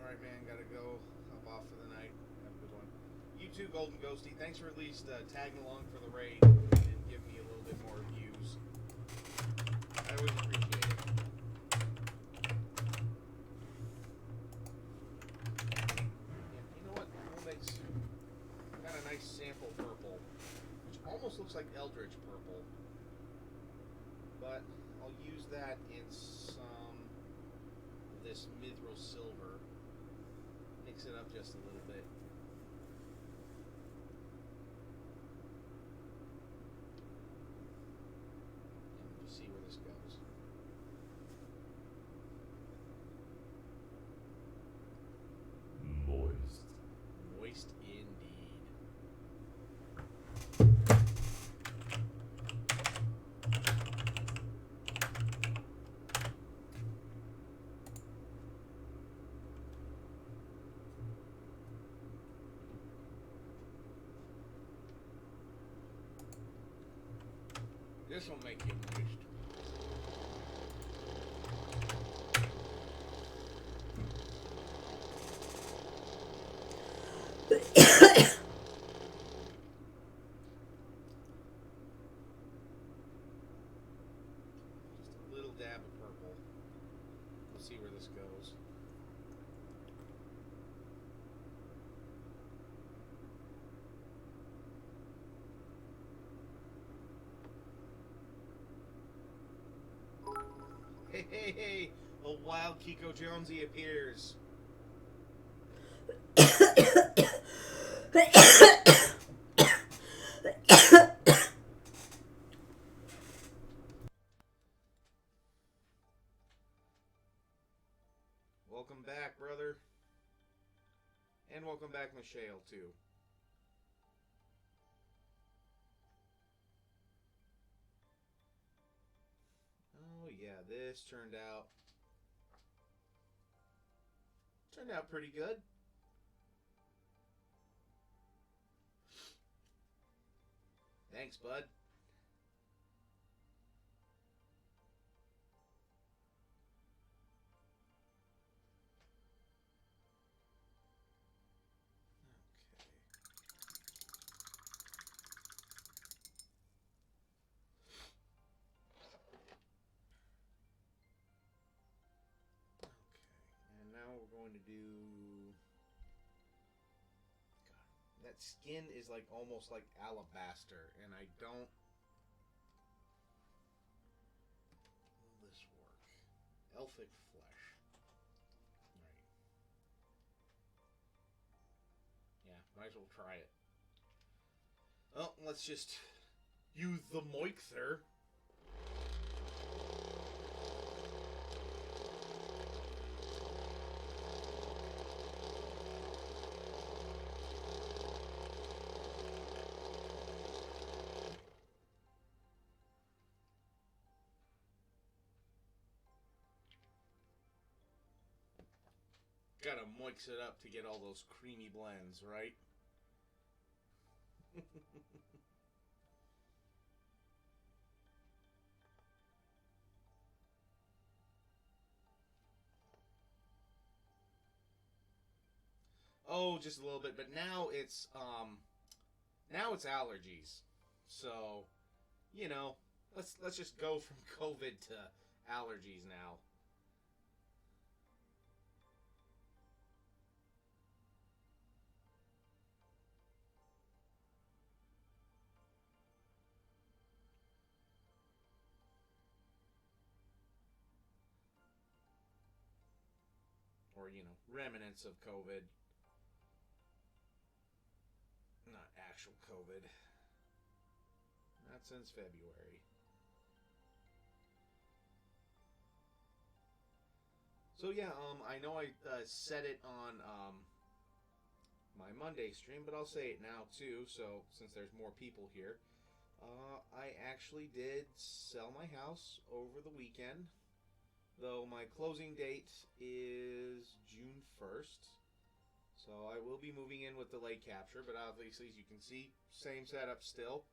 Alright, man, gotta go. Hop off for the night. Have a good one. You too, Golden Ghosty. Thanks for at least tagging along for the raid and giving me a little bit more views. I always appreciate it. Sample purple, which almost looks like Eldritch purple, but I'll use that in some of this mithril silver, mix it up just a little bit. And we'll see where this goes. Moist indeed. This will make you moist. Just a little dab of purple. We'll see where this goes. Hey, hey, hey! A wild Kiko Jonesy appears. Welcome back, brother. And welcome back, Michelle, too. Oh, yeah, this turned out pretty good. Thanks, bud. going to do... God, that skin is like almost like alabaster, and I don't... Will this work? Elfic flesh. Right. Yeah, might as well try it. Well, let's just use the moixer. Gotta moix it up to get all those creamy blends, right? Oh, just a little bit, but now it's allergies. So, you know, let's just go from COVID to allergies now. Or, you know, remnants of COVID. Not actual COVID. Not since February. So yeah, I know I said it on my Monday stream, but I'll say it now too. So since there's more people here, I actually did sell my house over the weekend. Though my closing date is June 1st. So I will be moving in with delayed capture, but obviously, as you can see, same setup still.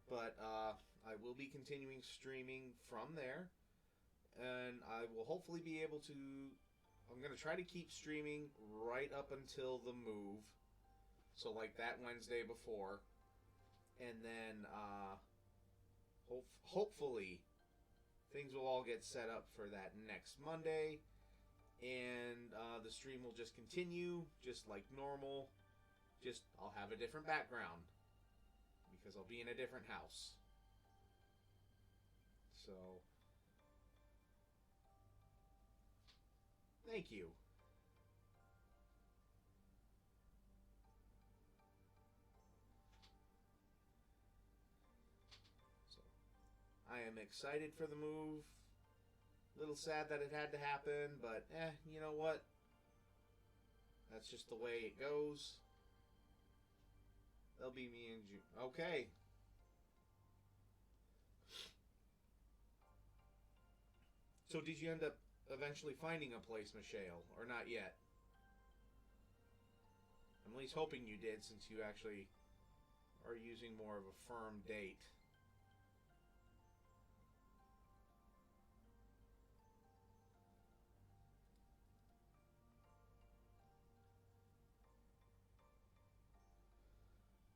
But I will be continuing streaming from there. And I will hopefully be able to... I'm going to try to keep streaming right up until the move. So like that Wednesday before. And then hopefully things will all get set up for that next Monday. And the stream will just continue, just like normal. Just, I'll have a different background. Because I'll be in a different house. So... Thank you. So, I am excited for the move. A little sad that it had to happen, but you know what? That's just the way it goes. They'll be me in June. Okay. So did you end up eventually finding a place, Michelle, or not yet? I'm at least hoping you did, since you actually are using more of a firm date.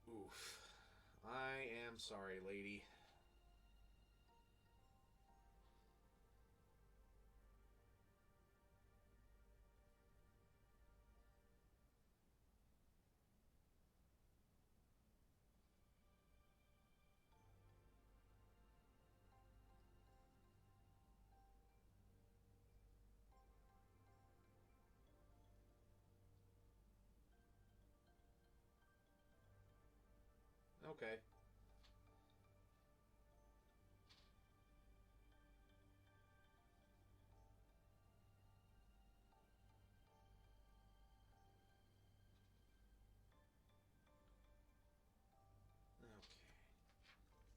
Oof. I am sorry, lady. Okay. Okay.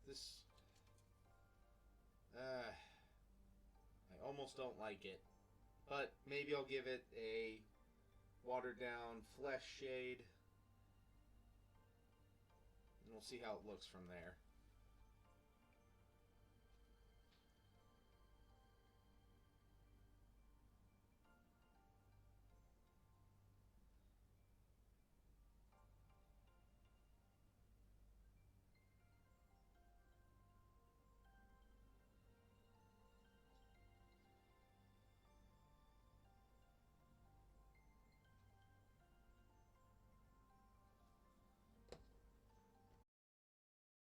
This... I almost don't like it. But maybe I'll give it a watered down flesh shade. And we'll see how it looks from there.